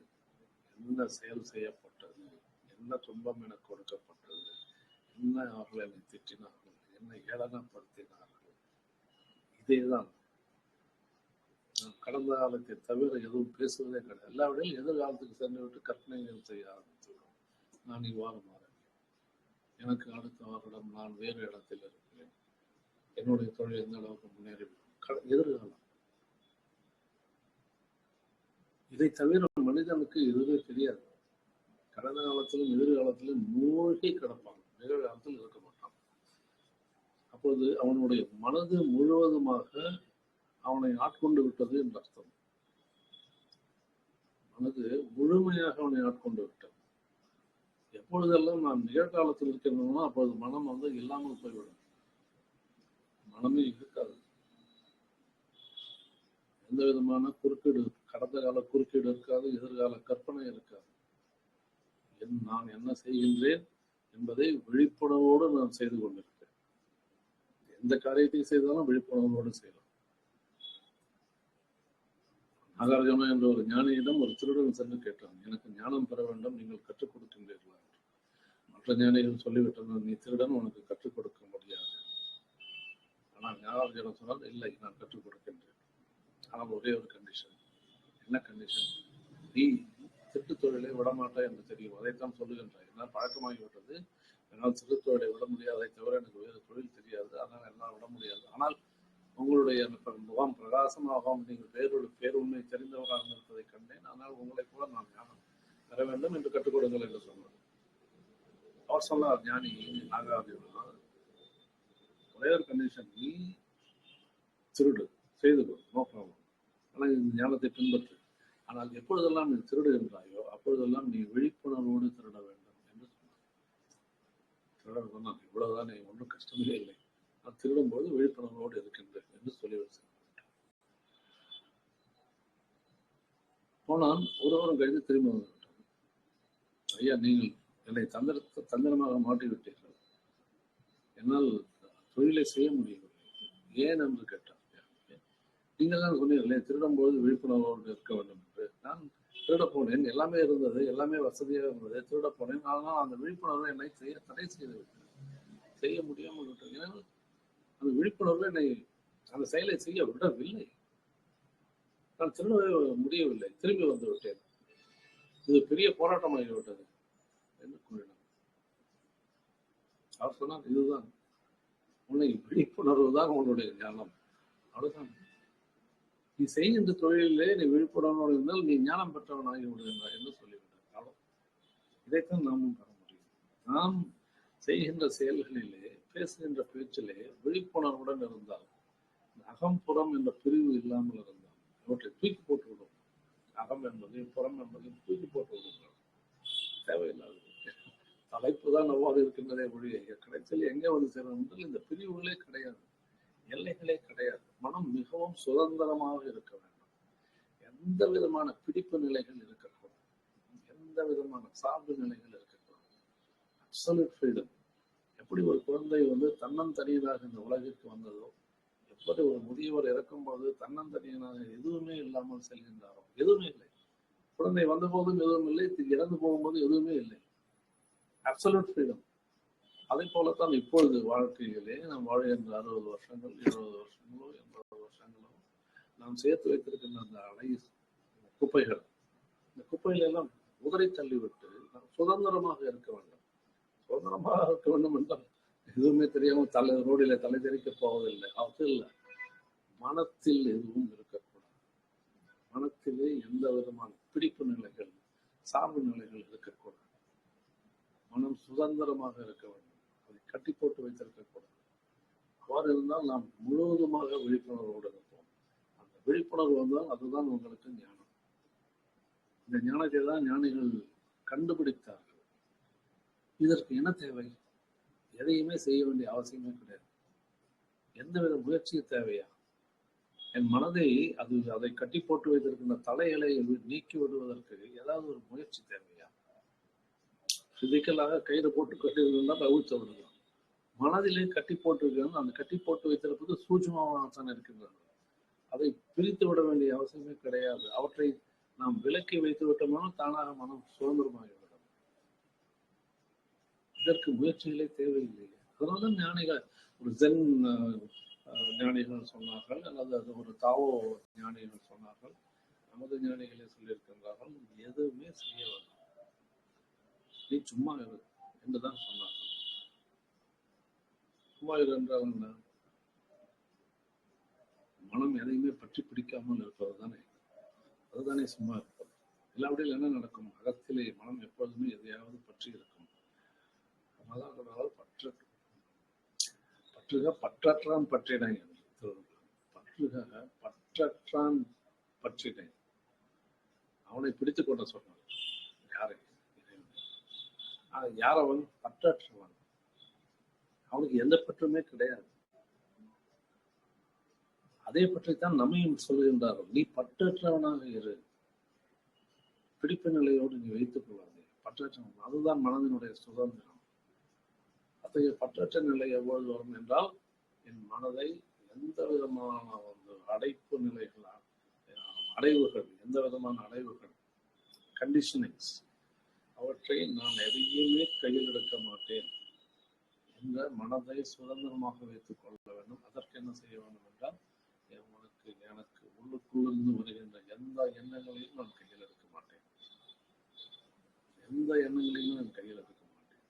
என்ன செயல் செய்யப்பட்டது, என்ன துன்பம் எனக்கு கொடுக்கப்பட்டது, என்ன அவர்கள் என்னை திட்டினார்கள், என்னை ஏளனப்படுத்தினார்கள். இதேதான் கடந்த காலத்தை தவிர எதுவும் பேசுவதே கிடையாது. எல்லாவிடையும் எதிர்காலத்துக்கு சென்று விட்டு கற்பனைகள் செய்ய ஆரம்பித்துள்ளோம். நான் இவ்வாறு மாறேன், எனக்கு அடுத்த வருடம் நான் வேறு இடத்தில் இருக்கிறேன், என்னுடைய தொழில் எந்த அளவுக்கு முன்னேறி. எதிர்காலம் இதை தவிர மனிதனுக்கு எதுவுமே தெரியாது. கடந்த காலத்திலும் எதிர்காலத்திலும் மூழ்கி கிடப்பான், நிகழ்காலத்தில் இருக்க மாட்டான். அப்போது அவனுடைய மனது முழுவதுமாக அவனை ஆட்கொண்டு விட்டது என்று அர்த்தம். மனது முழுமையாக அவனை ஆட்கொண்டு விட்டது. எப்பொழுதெல்லாம் நான் நிகழ்காலத்தில் இருக்கிறேனோ அப்பொழுது மனம் இல்லாமல் போய்விடும். மனமே இருக்காது. எந்த விதமான குறுக்கீடு, கடந்த கால குறுக்கீடு இருக்காது, எதிர்கால கற்பனை இருக்காது. நான் என்ன செய்கின்றேன் என்பதை விழிப்புணர்வோடு நான் செய்து கொண்டிருக்கிறேன். எந்த காரியத்தை செய்தாலும் விழிப்புணர்வோடு செய்யலாம். நாகார்ஜுனா என்ற ஒரு ஞானியிடம் ஒரு திருடன் சென்று கேட்டான், எனக்கு ஞானம் பெற வேண்டும், நீங்கள் கற்றுக் கொடுக்கின்றீர்களா? மற்ற ஞானிகள் சொல்லிவிட்டனர், நீ திருடன், உனக்கு கற்றுக் கொடுக்க முடியாது. ஆனால் நாகார்ஜுனா சொன்னால், இல்லை, நான் கற்றுக் கொடுக்கின்றேன். ஆனால் ஒரே ஒரு கண்டிஷன். என்ன கண்டிஷன்? நீ திருட்டு தொழிலை விடமாட்டாய் என்று தெரியும், அதைத்தான் சொல்லுகின்றாய். என்னால் பழக்கமாகிவிட்டது, என்னால் சிறு தொழிலை விட முடியாது, அதை தவிர எனக்கு வேறு தொழில் தெரியாது, அதனால் என்னால் விட முடியாது. ஆனால் உங்களுடைய முகம் பிரகாசமாகவும் நீங்கள் பேருண்மை தெரிந்தவராக இருப்பதை கண்டேன், ஆனால் உங்களைப் போல நான் ஞானம் பெற வேண்டும் என்று கற்றுக் கொடுங்கள் என்று சொன்னார். அவர் சொன்னார், ஞானி நாகார்ஜுனா, ஒரே ஒரு கண்டிஷன், நீ திருடு செய்து கொள், நோ ப்ராப்ளம், ஆனால் இந்த ஞானத்தை பின்பற்று. ஆனால் எப்பொழுதெல்லாம் நீ திருடுகின்றாயோ அப்பொழுதெல்லாம் நீ விழிப்புணர்வோடு திருட வேண்டும் என்று சொன்னார். திருடன் சொன்னான், இவ்வளவுதான், ஒன்றும் கஷ்டமே இல்லை, நான் திருடும்போது விழிப்புணர்வோடு இருக்கின்றேன் என்று சொல்லிவிட்டு போனான். ஒருவரும் கழித்து திரும்பி வந்துவிட்டான். ஐயா, நீங்கள் என்னை தந்திரமாக மாட்டிவிட்டீர்கள், என்னால் தொழிலை செய்ய முடியவில்லை, ஏன் என்று கேட்டார். நீங்கள் தான் சொன்னீர்களே, திருடும் போது விழிப்புணர்வோடு இருக்க வேண்டும் என்று. நான் திருட போனேன், எல்லாமே இருந்தது, எல்லாமே வசதியாக இருந்தது, திருட போனேன், ஆனால் அந்த விழிப்புணர்வு என்னை தடை செய்து விட்டது, செய்ய முடியாமல் விட்டது. ஏன்னா அந்த விழிப்புணர்வு என்னை அந்த செயலை செய்ய விடவில்லை. நான் திருடவே முடியவில்லை, திரும்பி வந்து விட்டேன், இது பெரிய போராட்டமாகிவிட்டது என்று கூறினார். அவர் சொன்னார், இதுதான் உன்னை விழிப்புணர்வு தான் உன்னுடைய ஞானம், அவ்வளவுதான். நீ செய்கின்ற தொழிலே நீ விழிப்புணர்வோடு இருந்தால் நீ ஞானம் பெற்றவன் ஆகி விடுகின்றாய் என்று சொல்லிவிட்டார். அவ்வளோ. இதைத்தான் நாமும் பெற முடியும். நாம் செய்கின்ற செயல்களிலே, பேசுகின்ற பேச்சிலே விழிப்புணர்வுடன் இருந்தால், அகம்புறம் என்ற பிரிவு இல்லாமல் இருந்தால், அவற்றை தூக்கி போட்டு விடும். அகம் என்பதையும் புறம் என்பதையும் தூக்கி போட்டு விடுங்கள், தேவையில்லாது. தலைப்பு தான் அவ்வாறு இருக்கின்றதே ஒழிய கடைசியில் எங்கே வந்து சேரும் என்றால் இந்த பிரிவுகளே கிடையாது, எல்லைகளே கிடையாது. மனம் மிகவும் சுதந்திரமாக இருக்க வேண்டும். எந்த விதமான பிடிப்பு நிலைகள் இருக்கக்கூடாது, எந்த விதமான சார்பு நிலைகள் இருக்கக்கூடாது. Absolute freedom. எப்படி ஒரு குழந்தை தன்னந்தனியதாக இந்த உலகிற்கு வந்ததோ, எப்படி ஒரு முதியவர் இறக்கும்போது தன்னந்தனியனாக எதுவுமே இல்லாமல் செல்கின்றாரோ, எதுவுமே இல்லை. குழந்தை வந்த போதும் எதுவும் இல்லை, இறந்து போகும்போது எதுவுமே இல்லை. Absolute freedom. அதை போலத்தான் இப்பொழுது வாழ்க்கையிலே நாம் வாழ்கின்ற 60 வருஷங்கள், 70 வருஷங்களோ 80 வருஷங்களோ நாம் சேர்த்து வைத்திருக்கின்ற அந்த குப்பைகள், இந்த குப்பையில எல்லாம் உதறி தள்ளிவிட்டு நாம் சுதந்திரமாக இருக்க வேண்டும். சுதந்திரமாக இருக்க வேண்டும் என்றால் எதுவுமே தெரியாமல் ரோடில தலை தெரிக்க போவதில்லை, அது இல்லை. மனத்தில் எதுவும் இருக்கக்கூடாது. மனத்திலே எந்த விதமான பிடிப்பு நிலைகள், சார்பு நிலைகள் இருக்கக்கூடாது. மனம் சுதந்திரமாக இருக்க வேண்டும், அதை கட்டி போட்டு வைத்திருக்கக்கூடாது. அவ்வாறு இருந்தால் நாம் முழுவதுமாக விழிப்புணர்வோடு இருப்போம். அந்த விழிப்புணர்வு வந்தால் அதுதான் உங்களுக்கு ஞானம். இந்த ஞானத்தை தான் ஞானிகள் கண்டுபிடித்தார்கள். இதற்கு என்ன தேவை? எதையுமே செய்ய வேண்டிய அவசியமே கிடையாது. எந்தவித முயற்சியும் தேவையா? என் மனதை அதை கட்டி போட்டு வைத்திருக்கின்ற தலைகளை நீக்கி விடுவதற்கு ஏதாவது ஒரு முயற்சி தேவையா? பிசிக்கலாக கயிறு போட்டு கட்டியிருந்தா அவிழ்த்து விடலாம். மனதிலே கட்டி போட்டிருக்கிறது, அந்த கட்டி போட்டு வைத்திருப்பது சூட்சுமமாகத்தான் இருக்கின்றது. அதை பிரித்து விட வேண்டிய அவசியமே கிடையாது. அவற்றை நாம் விலக்கி வைத்து விட்டோம்னாலும் தானாக மனம் சுதந்திரமாகிவிடும். இதற்கு முயற்சிகளே தேவையில்லை. அதனால ஞானிகள், ஒரு ஜென் ஞானிகள் சொன்னார்கள், அல்லது அது ஒரு தாவோ ஞானிகள் சொன்னார்கள், நமது ஞானிகளே சொல்லியிருக்கின்றார்கள், எதுவுமே செய்ய வேண்டாம், நீ சும்மா இரு என்றுதான் சொன்னார்கள். சும்மா இரு என்றால் என்ன? மனம் எதையுமே பற்றி பிடிக்காமல் இருப்பது தானே, அதுதானே சும்மா இருப்பது. இல்லாவிடில் என்ன நடக்கும்? அகத்திலே மனம் எப்பொழுதுமே எதையாவது பற்றி இருக்கும். அதனால பற்றுக பற்றற்றான் பற்றினை, பற்றுக பற்றற்றான் பற்றினை. அவனை பிடித்துக் கொண்ட சொன்னான். யாரை? யார் அவன்? பற்றற்றவன். அவனுக்கு எந்த பற்றுமே கிடையாது. அதே பற்றித்தான் நம்மையும் சொல்கின்றார்கள். நீ பற்றற்றவனாக இரு, பிடிப்பு நிலையோடு நீ வைத்துக் கொள்ளாதே, பற்றற்றவன். அதுதான் மனதினுடைய சுதந்திரம். அத்தகைய பற்றற்ற நிலை எவ்வளவு வரும் என்றால், என் மனதை எந்த விதமான அடைப்பு நிலைகள், அடைவுகள், எந்த விதமான அடைவுகள், கண்டிஷனிங்ஸ், அவற்றை நான் எதையுமே கையில் எடுக்க மாட்டேன் என்ற மனதை சுதந்திரமாக வைத்துக் கொள்ள வேண்டும். அதற்கு என்ன செய்ய வேண்டும் என்றால், எனக்கு உள்ளுக்குள்ளிருந்து வருகின்ற எந்த எண்ணங்களையும் நான் கையில் எடுக்க மாட்டேன். எந்த எண்ணங்களையும் நான் கையில் எடுக்க மாட்டேன்.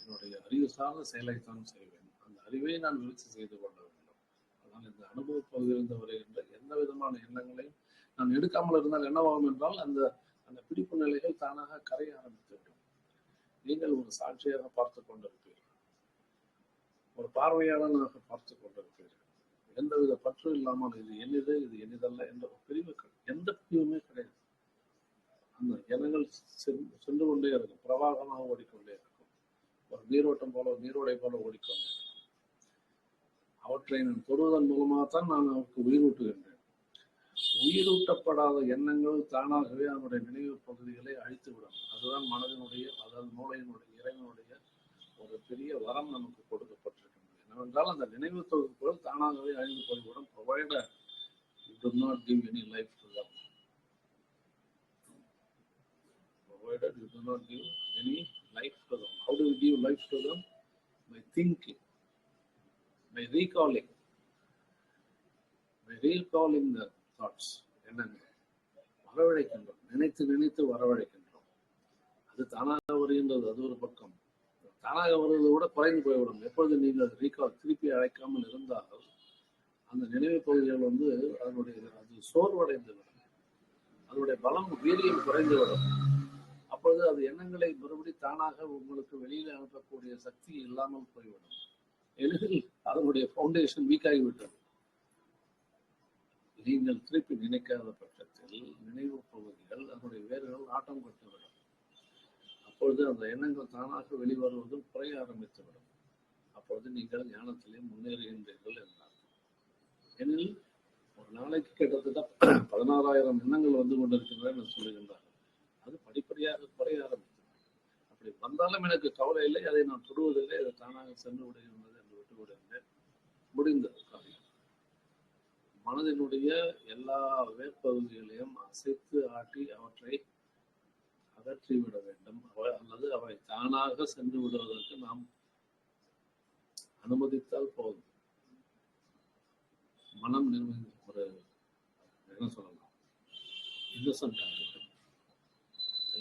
என்னுடைய அறிவு சார்ந்த செயலைத்தான் செய்வேன். அந்த அறிவை நான் விருத்தி செய்து கொள்ள வேண்டும். அதனால் இந்த அனுபவ பகுதியிலிருந்து வருகின்ற எந்த விதமான எண்ணங்களையும் நான் எடுக்காமல் இருந்தால் என்னவாகும் என்றால், அந்த அந்த பிடிப்பு நிலைகள் தானாக கரைய ஆரம்பித்துவிடும். நீங்கள் ஒரு சாட்சியாக பார்த்து கொண்டிருப்பீர்கள், ஒரு பார்வையாளனாக பார்த்து கொண்டிருப்பீர்கள். எந்தவித பற்று இல்லாமல் இது என்னது, இது என்னதல்ல என்ற பிரிவுகள், எந்த பிரிவுமே கிடையாது. அந்த எண்ணங்கள் சென்று கொண்டே இருக்கும், பிரவாகமாக ஓடிக்கொண்டே இருக்கும். ஒரு நீரோட்டம் போல, நீரோடை போல ஓடிக்கொண்டே இருக்கும். அவற்றை நான் தொடுவதன் மூலமாகத்தான் நான் அவருக்கு உயிரூட்டுகின்றேன். உயிரூட்டப்படாத எண்ணங்கள் தானாகவே அவனுடைய நினைவு பகுதிகளை அழித்துவிடும். அதுதான் மனதினுடைய, அதாவது மூளையினுடைய, இறைவனுடைய ஒரு பெரிய வரம் நமக்கு கொடுக்கப்பட்டிருக்கின்றது. என்னவென்றால், அந்த நினைவு தொகுப்புகள் தானாகவே அழிந்து போய்விடும், provided you do not give any life to them. Provided you do not give any life to them. How do you give life to them? By thinking, by recalling the thoughts. எண்ணங்கள் வரவழைக்கின்றோம், நினைத்து நினைத்து வரவழைக்கின்றோம். அது தானாக வருகின்றது, அது ஒரு பக்கம். தானாக வருவதை விட குறைந்து போய்விடும். எப்பொழுது நீங்கள் ரீகால், திருப்பி அழைக்காமல் இருந்தால், அந்த நினைவு பகுதிகள் அது சோர்வடைந்து விடும், அதனுடைய பலம், வீரியம் குறைந்து விடும். அப்பொழுது அது எண்ணங்களை மறுபடி தானாக உங்களுக்கு வெளியில் அனுப்பக்கூடிய சக்தி இல்லாமல் போய்விடும். எளிதில் அதனுடைய ஃபவுண்டேஷன் வீக் ஆகிவிட்டது. நீங்கள் திருப்பி நினைக்காத பட்சத்தில் நினைவு பகுதிகள், அதனுடைய வேர்கள் ஆட்டம் கொட்டுவிடும். அப்பொழுது அந்த எண்ணங்கள் தானாக வெளிவருவது குறைய ஆரம்பித்துவிடும். அப்பொழுது நீங்கள் ஞானத்திலே முன்னேறுகின்றீர்கள் என்றார். ஏனெனில் ஒரு நாளைக்கு கிட்டத்தட்ட 16,000 எண்ணங்கள் வந்து கொண்டிருக்கின்றன என்று சொல்லுகின்றார்கள். அது படிப்படியாக குறைய ஆரம்பித்தது. அப்படி வந்தாலும் எனக்கு கவலை இல்லை, அதை நான் தொடுவதில்லை, அது தானாக சென்று விடுகின்றது என்று விட்டு விடுகின்றேன். முடிந்தது காரியம். மனதினுடைய எல்லா வேர்பகுதிகளையும் அசைத்து ஆட்டி அவற்றை அகற்றிவிட வேண்டும், அல்லது அவை தானாக சென்று விடுவதற்கு நாம் அனுமதித்தால் போதும். மனம் ஒரு என்ன சொல்லலாம், இன்னசென்ட் ஆகிவிடும்.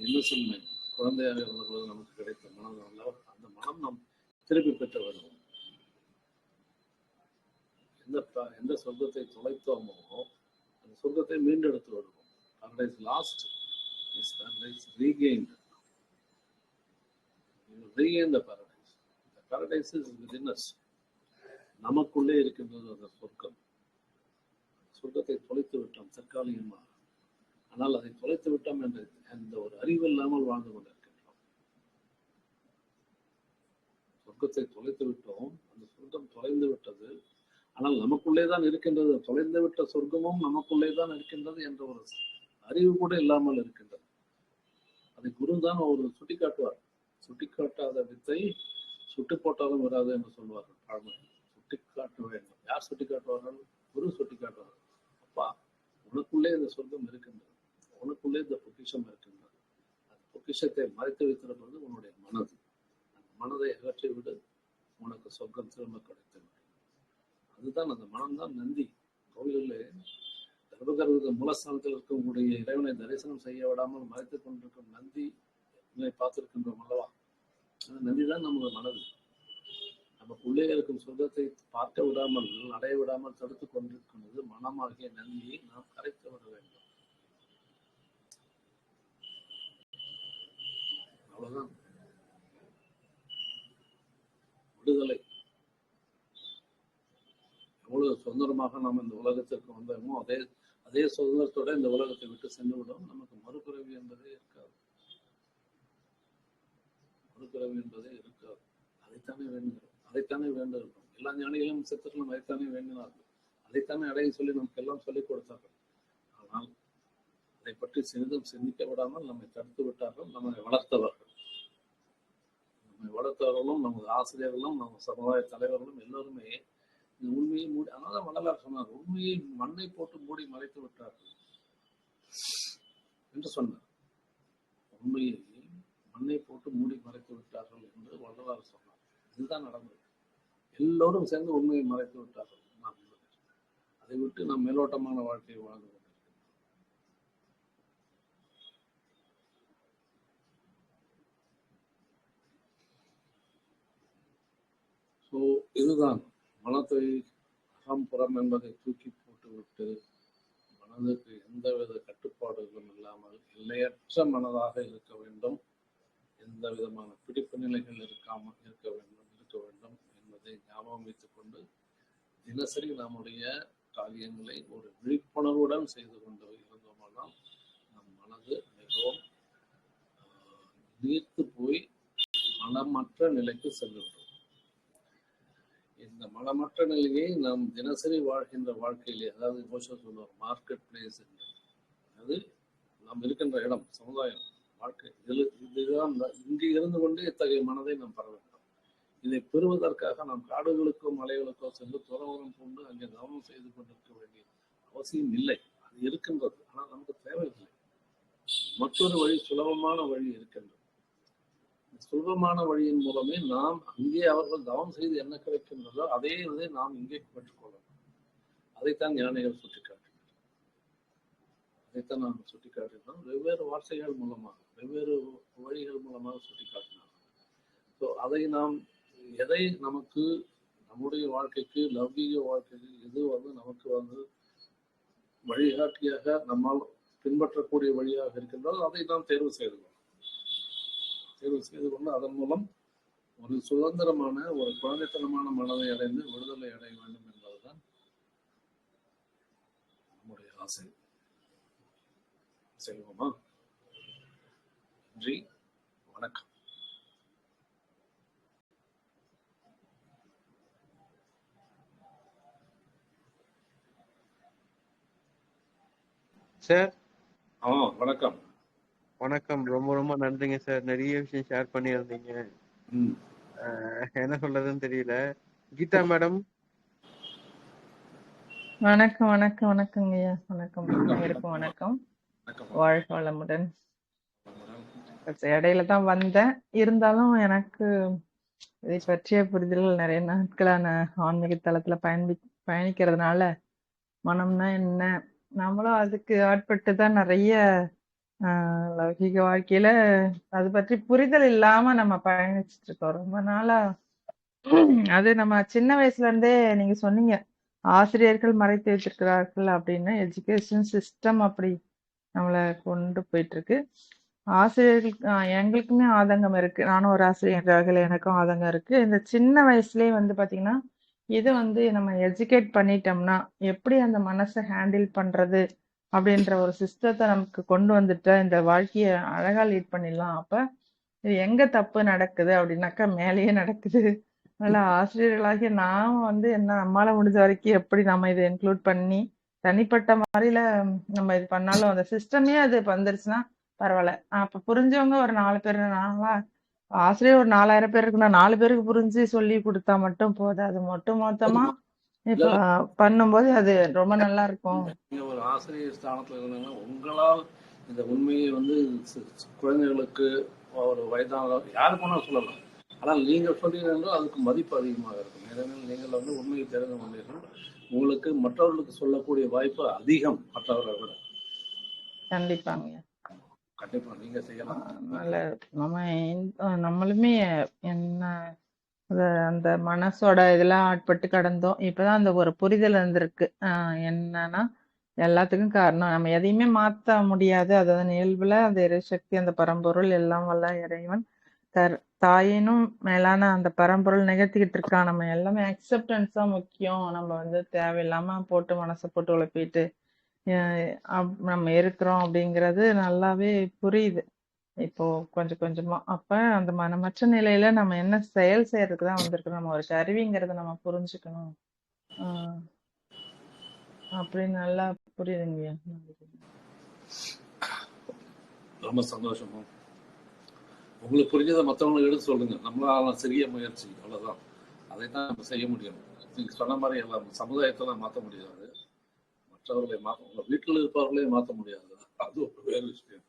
இன்னசென்ட் மைண்ட், குழந்தையாக இருந்தபோது நமக்கு கிடைத்த மனம் அல்ல, அந்த மனம் நாம் திருப்பி பெற்று வருவோம். எந்த சொர்க்கத்தை தொலைத்தோமோ அந்த சொர்க்கத்தை மீண்டெடுத்து வருவோம். Paradise lost is paradise regained. You will regain the paradise. The paradise is within us. நமக்குள்ளே இருக்கின்றது அந்த சொர்க்கம். சொர்க்கத்தை தொலைத்து விட்டோம் தற்காலிகமாக. ஆனால் அதை தொலைத்து விட்டோம் என்ற அந்த ஒரு அறிவு இல்லாமல் வாழ்ந்து கொண்டிருக்கின்றோம். சொர்க்கத்தை தொலைத்து விட்டோம், அந்த சொர்க்கம் தொலைந்து விட்டது. ஆனால் நமக்குள்ளே தான் இருக்கின்றது, தொலைந்து விட்ட சொர்க்கமும் நமக்குள்ளே தான் இருக்கின்றது என்ற ஒரு அறிவு கூட இல்லாமல் இருக்கின்றது. அதை குரு தான் ஒரு சுட்டி காட்டுவார். சுட்டி காட்டாத வித்தை சுட்டு போட்டாலும் வராது என்று சொல்வார்கள் பழமொழி. சுட்டி காட்ட வேண்டும். யார் சுட்டி காட்டுவார்கள்? குரு சுட்டி காட்டுவார்கள். அப்பா, உனக்குள்ளே இந்த சொர்க்கம் இருக்கின்றது, உனக்குள்ளே இந்த பொக்கிஷம் இருக்கின்றது. அந்த பொக்கிஷத்தை மறைத்து வைத்திருப்பது உன்னுடைய மனது. அந்த மனதை அகற்றி விடு, உனக்கு சொர்க்கம் திரும்ப கிடைத்து. அதுதான் அந்த மனம்தான் நந்தி. கோவிலிலே கர்ப்பகிரகத்தின் மூலஸ்தானத்தில் இருக்கக்கூடிய இறைவனை தரிசனம் செய்ய விடாமல் மறைத்துக் கொண்டிருக்கும் நந்தி பார்த்திருக்கின்றோம் அல்லவா? அந்த நந்தி தான் நம்முடைய மனது. நமக்குள்ளே இருக்கும் சொர்க்கத்தை பார்க்க விடாமல், அடைய விடாமல் தடுத்துக் கொண்டிருக்கின்றது மனமாகிய நந்தியை நாம் கரைத்து விட வேண்டும். அவ்வளவுதான் விடுதலை. எவ்வளவு சுதந்திரமாக நாம் இந்த உலகத்திற்கு வந்தோமோ அதே சுதந்திரத்தோட இந்த உலகத்தை விட்டு சென்று விடும். நமக்கு மறுபிறவி என்பதே இருக்காது. மறுபிறவி என்பதே இருக்காது. அதைத்தானே வேண்டுகிறோம், அதைத்தானே வேண்டுகிறோம். எல்லா ஞானிகளும் சித்தர்களும் அதைத்தானே வேண்டினார்கள், அதைத்தானே அடைய சொல்லி நமக்கு எல்லாம் சொல்லிக் கொடுத்தார்கள். ஆனால் அதை பற்றி சிறிதும் சிந்திக்க விடாமல் நம்மை தடுத்து விட்டார்கள் நம்மை வளர்த்தவர்கள். நம்மை வளர்த்தவர்களும் நமது ஆசிரியர்களும் நம்ம சமுதாய தலைவர்களும் எல்லோருமே உண்மையை மூடி, அதனால வள்ளலார் சொன்னார், உண்மையை மண்ணை போட்டு மூடி மறைத்து விட்டார்கள் என்று சொன்னார். உண்மையை மண்ணை போட்டு மூடி மறைத்து விட்டார்கள் என்று வள்ளலார் சொன்னார். இதுதான் நடந்தது. எல்லோரும் சேர்ந்து உண்மையை மறைத்து விட்டார்கள். நாம் அதை விட்டு நாம் மேலோட்டமான வாழ்க்கையை வாழ்ந்து கொண்டிருக்கிறோம். ஸோ இதுதான் மனத்தை அகம்புறம் என்பதை தூக்கி போட்டுவிட்டு மனதுக்கு எந்தவித கட்டுப்பாடுகளும் இல்லாமல் எல்லையற்ற மனதாக இருக்க வேண்டும். எந்த விதமான பிடிப்பு நிலைகள் இருக்காமல் இருக்க வேண்டும் என்பதை ஞாபகம் வைத்துக் கொண்டு தினசரி நம்முடைய காரியங்களை ஒரு விழிப்புணர்வுடன் செய்து கொண்டு இருந்தோம்னால் நம் மனது மிகவும் நீர்த்து போய் மனமற்ற நிலைக்கு செல்லுகிறோம். இந்த மனமற்ற நிலையை நாம் தினசரி வாழ்கின்ற வாழ்க்கையிலே, அதாவது ஓஷோ சொல்லுவார் மார்க்கெட் பிளேஸ் என்று, அது நாம் இருக்கின்ற இடம், சமுதாயம், வாழ்க்கை, இதுதான். இங்கே இருந்து கொண்டு இத்தகைய மனதை நாம் பெற வேண்டும். இதை பெறுவதற்காக நாம் காடுகளுக்கோ மலைகளுக்கோ சென்று துறவரம் கொண்டு அங்கே கவனம் செய்து கொண்டிருக்க வேண்டிய அவசியம் இல்லை. அது இருக்கின்றது, ஆனால் நமக்கு தேவையில்லை. மற்றொரு வழி, சுலபமான வழி இருக்கின்றது. சுலபமான வழியின் மூலமே நாம் அங்கே அவர்கள் தவம் செய்து என்ன கிடைக்கின்றதோ அதே இதை நாம் இங்கே பெற்றுக்கொள்ளலாம். அதைத்தான் ஞானிகள் சுட்டிக்காட்டினார். அதைத்தான் நாம் சுட்டிக்காட்டினோம். வெவ்வேறு வார்த்தைகள் மூலமாக, வெவ்வேறு வழிகள் மூலமாக சுட்டிக்காட்டினார். ஸோ அதை நாம் எதை நமக்கு நம்முடைய வாழ்க்கைக்கு, லௌகீக வாழ்க்கைக்கு எது நமக்கு வழிகாட்டியாக நம்மால் பின்பற்றக்கூடிய வழியாக இருக்கின்றதோ அதை நாம் தேர்வு செய்து கொண்டு அதன் மூலம் ஒரு சுதந்திரமான, ஒரு குழந்தைத்தனமான மனதை அடைந்து விடுதலை அடைய வேண்டும் என்பதுதான் நம்முடைய ஆசை. செய்வோமா? நன்றி, வணக்கம். சார் வணக்கம். வணக்கம். ரொம்ப ரொம்ப நன்றிங்க சார். நிறைய விஷயம் ஷேர் பண்ணியிருந்தீங்க. என்ன சொல்றதுன்னு தெரியல. கீதா மேடம். வணக்கம் வணக்கம் வணக்கங்க ஐயா. வணக்கம் அனைவருக்கும் வணக்கம். வாழ்க வளமுடன். இடையில தான் வந்தேன், இருந்தாலும் எனக்கு இதை பற்றிய புரிதல்கள் நிறைய நாட்களான ஆன்மீக தளத்துல பயணிக்கிறதுனால மனம்னா என்ன, நம்மளும் அதுக்கு ஆட்பட்டு தான் நிறைய லௌகிக வாழ்க்கையில அது பற்றி புரிதல் இல்லாம நம்ம பயணிச்சுட்டு இருக்கோம் ரொம்ப நாளா. அது நம்ம சின்ன வயசுல இருந்தே நீங்க சொன்னீங்க, ஆசிரியர்கள் மறைத்து வச்சிருக்கிறார்கள் அப்படின்னு. எஜுகேஷன் சிஸ்டம் அப்படி நம்மளை கொண்டு போயிட்டு இருக்கு. ஆசிரியர்களுக்கு எங்களுக்குமே ஆதங்கம் இருக்கு. நானும் ஒரு ஆசிரியர்கள், எனக்கும் ஆதங்கம் இருக்கு. இந்த சின்ன வயசுலயே பாத்தீங்கன்னா இது நம்ம எஜுகேட் பண்ணிட்டோம்னா எப்படி அந்த மனசை ஹேண்டில் பண்றது அப்படின்ற ஒரு சிஸ்டத்தை நமக்கு கொண்டு வந்துட்டா இந்த வாழ்க்கைய அழகா லீட் பண்ணிடலாம். அப்ப இது எங்க தப்பு நடக்குது அப்படின்னாக்கா மேலேயே நடக்குது. இல்ல ஆசிரியர்களாகிய நான் வந்து என்ன நம்மால முடிஞ்ச வரைக்கும் எப்படி நம்ம இதை இன்க்ளூட் பண்ணி தனிப்பட்ட முறையில நம்ம இது பண்ணாலும் அந்த சிஸ்டமே அது வந்துருச்சுன்னா பரவாயில்ல. அப்ப புரிஞ்சவங்க ஒரு 4 பேர் நாங்களா ஆசிரியர் ஒரு 4000 பேர் இருக்குன்னா 4 பேருக்கு புரிஞ்சு சொல்லி கொடுத்தா மட்டும் போதாது. மொத்தமா இல்ல இப்ப பண்ணும்போது அது ரொம்ப நல்லா இருக்கும். நீங்க ஒரு ஆசிரியர் ஸ்தானத்துல இருந்தீங்கன்னா உங்களால் இந்த உண்மையை வந்து குழந்தைகளுக்கு ஒரு வயதான யாருக்கு வேணாலும் சொல்லலாம். ஆனால் நீங்கள் சொன்னீர்கள் அதுக்கு மதிப்பு அதிகமாக இருக்கும். ஏனெனில் நீங்கள் வந்து உண்மையை தெரிந்து கொண்டீர்கள். உங்களுக்கு மற்றவர்களுக்கு சொல்லக்கூடிய வாய்ப்பு அதிகம் மற்றவர்களை விட. கண்டிப்பாங்க. கண்டிப்பா நீங்க செய்யலாம். அதனால நம்மளுமே என்ன அந்த மனசோட இதெல்லாம் ஆட்பட்டு கடந்தோம். இப்பதான் அந்த ஒரு புரிதல் வந்திருக்கு. என்னன்னா எல்லாத்துக்கும் காரணம் நம்ம எதையுமே மாத்த முடியாது. அதாவது இயல்புல அந்த இறைசக்தி, அந்த பரம்பொருள் எல்லாம் வல்ல இறைவன் தாயினும் மேலான அந்த பரம்பொருள் நிகழ்த்திக்கிட்டு இருக்கான். நம்ம எல்லாமே அக்செப்டன்ஸ் தான் முக்கியம். நம்ம வந்து தேவையில்லாம போட்டு மனசை போட்டு உழப்பிட்டு நம்ம இருக்கிறோம் அப்படிங்கிறது நல்லாவே புரியுது இப்போ கொஞ்சம் கொஞ்சமா. அப்ப அந்த மனமற்ற நிலையில நம்ம என்ன செயல் செய்யறதுக்கு தான் வந்திருக்கோம். நம்ம ஒரு கருவிங்கிறத நம்ம புரிஞ்சுக்கணும் அப்படின்னு நல்லா புரியுதுங்கய்யா. ரொம்ப சந்தோஷமும். உங்களுக்கு புரிஞ்சதை மற்றவங்களுக்கு எடுத்து சொல்லுங்க. நம்மளால சிறிய முயற்சி அவ்வளவுதான். அதைத்தான் நம்ம செய்ய முடியும். நீங்க சொன்ன மாதிரி எல்லாம் சமுதாயத்தெல்லாம் மாற்ற முடியாது. மற்றவர்களை உங்க வீட்டில் இருப்பவர்களே மாற்ற முடியாது. அது ஒரு வேறு விஷயம்.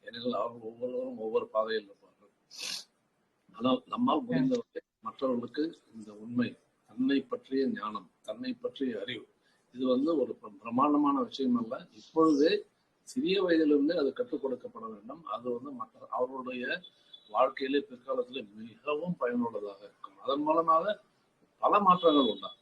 ஏனென்றால் அவர்கள் ஒவ்வொருவரும் ஒவ்வொரு பாதையில் இருப்பார்கள். ஆனால் நம்மால் முடிந்தவரை மற்றவர்களுக்கு இந்த உண்மை, தன்னை பற்றிய ஞானம், தன்னை பற்றிய அறிவு, இது வந்து ஒரு பிரமாண்டமான விஷயம் அல்ல. இப்பொழுதே சிறிய வயதிலிருந்தே அது கற்றுக் கொடுக்கப்பட வேண்டும். அது வந்து அவர்களுடைய வாழ்க்கையிலே பிற்காலத்திலே மிகவும் பயனுள்ளதாக இருக்கும். அதன் மூலமாக பல மாற்றங்கள் உண்டாகும்.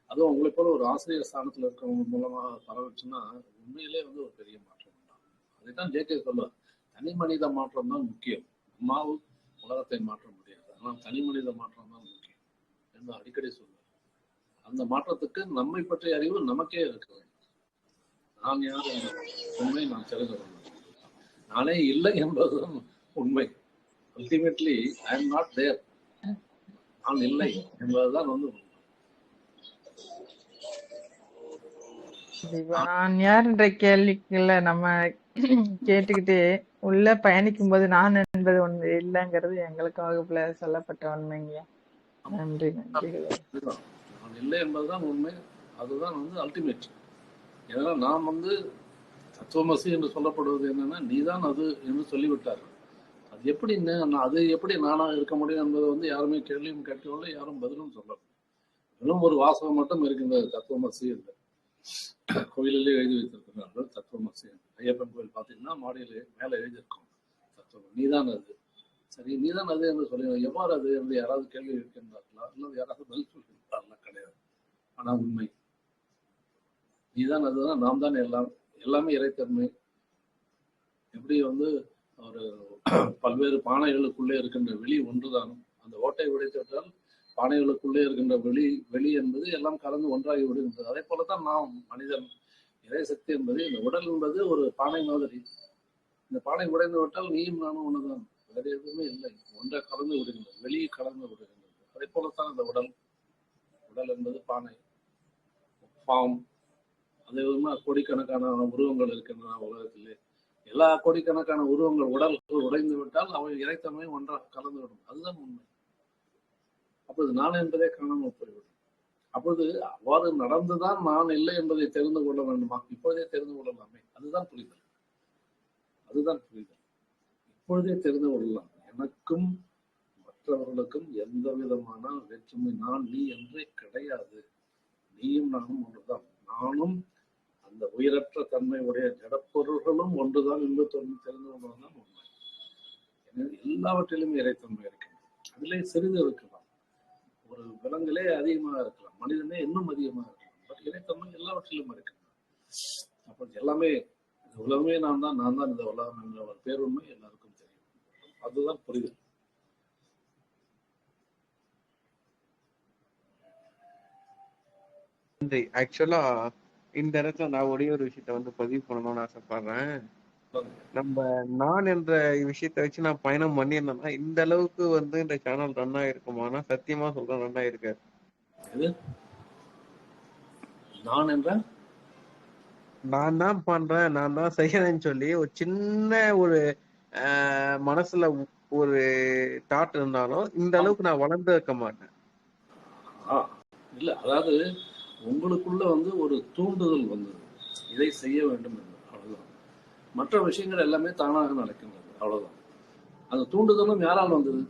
அதுவும் உங்களை போல ஒரு ஆசிரியர் ஸ்தானத்தில் இருக்கிறவங்க மூலமாக பரவச்சுன்னா உண்மையிலே வந்து ஒரு பெரிய மாற்றம் உண்டாகும். அதைத்தான் ஜேகே சொல்லுவார், தனி மனித மாற்றம் தான் முக்கியம். நம்மால் உலகத்தை மாற்ற முடியாது, ஆனால் தனி மனித மாற்றம் தான் முக்கியம் என்று அடிக்கடி சொல்லுவார். அந்த மாற்றத்துக்கு நம்மை பற்றிய அறிவு நமக்கே இருக்க வேண்டும். நான் யார் என்ற உண்மை நான் தெரிந்து கொள்ள, நானே இல்லை என்பதுதான் உண்மை. Ultimately I am not there, நான் இல்லை என்பதுதான் வந்து நான் யார்ன்ற கேள்விக்குள்ள நம்ம கேட்டுக்கிட்டு உள்ள பயணிக்கும் போது நான் என்பது ஒன்று இல்லைங்கிறது எங்களுக்கு வகுப்புல சொல்லப்பட்ட உண்மைங்கய்யா. நன்றி நன்றிகள். நான் இல்லை என்பதுதான் உண்மை. அதுதான் வந்து அல்டிமேட். ஏன்னா நாம் வந்து தத்துவமசி என்று சொல்லப்படுவது என்னன்னா நீதான் அது என்று சொல்லிவிட்டார்கள். அது எப்படி அது எப்படி நானா இருக்க முடியும் என்பது வந்து யாருமே கேள்வியும் கேட்கவில்லை, யாரும் பதிலும் சொல்லவில்லை. வெறும் ஒரு வாசகம் மட்டும் இருக்கின்றது தத்துவமசி என்று. கோயிலிலே எழுதி வைத்திருக்கிறார்கள் தத்துவமசி. ஐயப்பன் கோயில் பார்த்தீங்கன்னா மாடியிலே மேலே எழுதியிருக்கும் தத்துவம், நீதான் அது. சரி, நீதான் அது என்று சொல்லி எவ்வாறு அது என்று யாராவது கேள்வி இருக்கின்றார்களா, அல்லது யாராவது பதில் சொல்லியிருந்தார்களா? கிடையாது. ஆனா உண்மை நீதான் அதுதான், நாம் தான் எல்லாம், எல்லாமே இறைத்தன்மை. எப்படி வந்து ஒரு பல்வேறு பானைகளுக்குள்ளே இருக்கின்ற வெளி ஒன்றுதான். அந்த ஓட்டை உடைத்தால் பானைகளுக்குள்ளே இருக்கின்ற வெளி என்பது எல்லாம் கலந்து ஒன்றாகி விடுகின்றது. அதே போலதான் நாம் மனிதன், இறைசக்தி என்பது இந்த உடல் என்பது ஒரு பானை மாதிரி. இந்த பானை உடைந்து விட்டால் நீயும் நானும் ஒண்ணுதான், வேற எதுவுமே இல்லை. ஒன்றை கலந்து விடுகின்றது, வெளியே கலந்து விடுகின்றது. அதே போலத்தான் இந்த உடல் என்பது பானை, பாம். அதே விதமா கோடிக்கணக்கான உருவங்கள் இருக்கின்றன உலகத்திலே. எல்லா கோடிக்கணக்கான உருவங்கள் உடல்கள் உடைந்து விட்டால் அவை இறைத்தன்மை ஒன்றாக கலந்து விடும். அதுதான் உண்மை. அப்போது நான் என்பதே காணாமல் போய்விடும். அப்போது அவ்வாறு நடந்துதான் நான் இல்லை என்பதை தெரிந்து கொள்ள வேண்டுமா? இப்பொழுதே தெரிந்து கொள்ளலாமே. அதுதான் புரிதல். அதுதான் புரிதல். இப்பொழுதே தெரிந்து கொள்ளலாம். எனக்கும் மற்றவர்களுக்கும் எந்த விதமான வேற்றுமை, நான் நீ என்றே கிடையாது. நீயும் நானும் ஒன்றுதான். நானும் அந்த உயிரற்ற தன்மை உடைய ஜடப்பொருள்களும் ஒன்றுதான் என்று தெரிந்து கொள்வதுதான் உண்மை. எல்லாவற்றிலும் இறைத்தன்மை இருக்கின்றது. அதிலே சிறிது இருக்கலாம், ஒரு விலங்கிலே அதிகமாக இருக்கலாம், மனிதனே இன்னும் அதிகமாக இருக்கலாம். பட் இறைத்தன்மை எல்லாவற்றிலும் இருக்கின்றது. அப்ப எல்லாமே இந்த உலகமே நான் தான் இந்த உலகம் என்ற ஒரு பேருண்மை எல்லாருக்கும் தெரியும். அதுதான் புரிதல். ஆக்சுவலா இந்த இடத்துல நான் ஒரே ஒரு விஷயத்த வந்து பதிவு பண்ணணும்னு ஆசைப்படுறேன். நம்ம நான் என்ற விஷயத்த வச்சு நான் பயணம் பண்ணியிருந்தேன்னா இந்த அளவுக்கு வந்து இந்த சேனல் ரன் ஆயிருக்குமானா சத்தியமா சொல்றேன், ரன் ஆயிருக்காரு. எது நான் என்ற நான் தான் பண்றேன், நான் தான் செய்யறேன்னு சொல்லி ஒரு சின்ன ஒரு மனசுல ஒரு தாட் இருந்தாலும் இந்த அளவுக்கு நான் வளர்ந்து இருக்க மாட்டேன். இல்ல, அதாவது உங்களுக்குள்ள வந்து ஒரு தூண்டுதல் வந்தது, இதை செய்ய வேண்டும் என்று. அவ்வளவுதான். மற்ற விஷயங்கள் எல்லாமே தானாக நடக்கின்றது. அவ்வளவுதான். அந்த தூண்டுதலும் யாரால் வந்தது?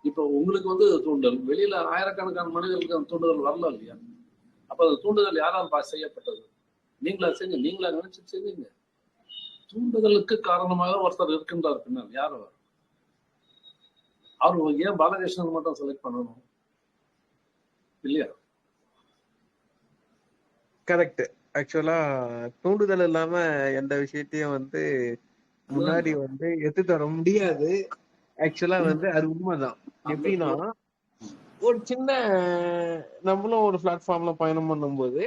இப்ப உங்களுக்கு வந்து தூண்டல், வெளியில ஆயிரக்கணக்கான மனிதர்களுக்கு அந்த தூண்டுதல் வரல இல்லையா? அப்ப அந்த தூண்டுதல் யாரால் செய்யப்பட்டது? நீங்களா செஞ்சு, நீங்களா நினைச்சு செஞ்சீங்க. தூண்டுதலுக்கு காரணமாக ஒருத்தர் இருக்கின்றார் பின்னால். யார் அவர்? அவர் ஏன் பாலகிருஷ்ணன் மட்டும் செலக்ட் பண்ணணும் இல்லையா? கரெக்ட். ஆக்சுவலா தூண்டுதல் இல்லாம எந்த விஷயத்தையும் வந்து முன்னாடி வந்து எடுத்து தர முடியாது. ஆக்சுவலா வந்து அது உண்மைதான். எப்படின்னா ஒரு சின்ன நம்மளும் ஒரு பிளாட்ஃபார்ம்ல பயணம் பண்ணும்போது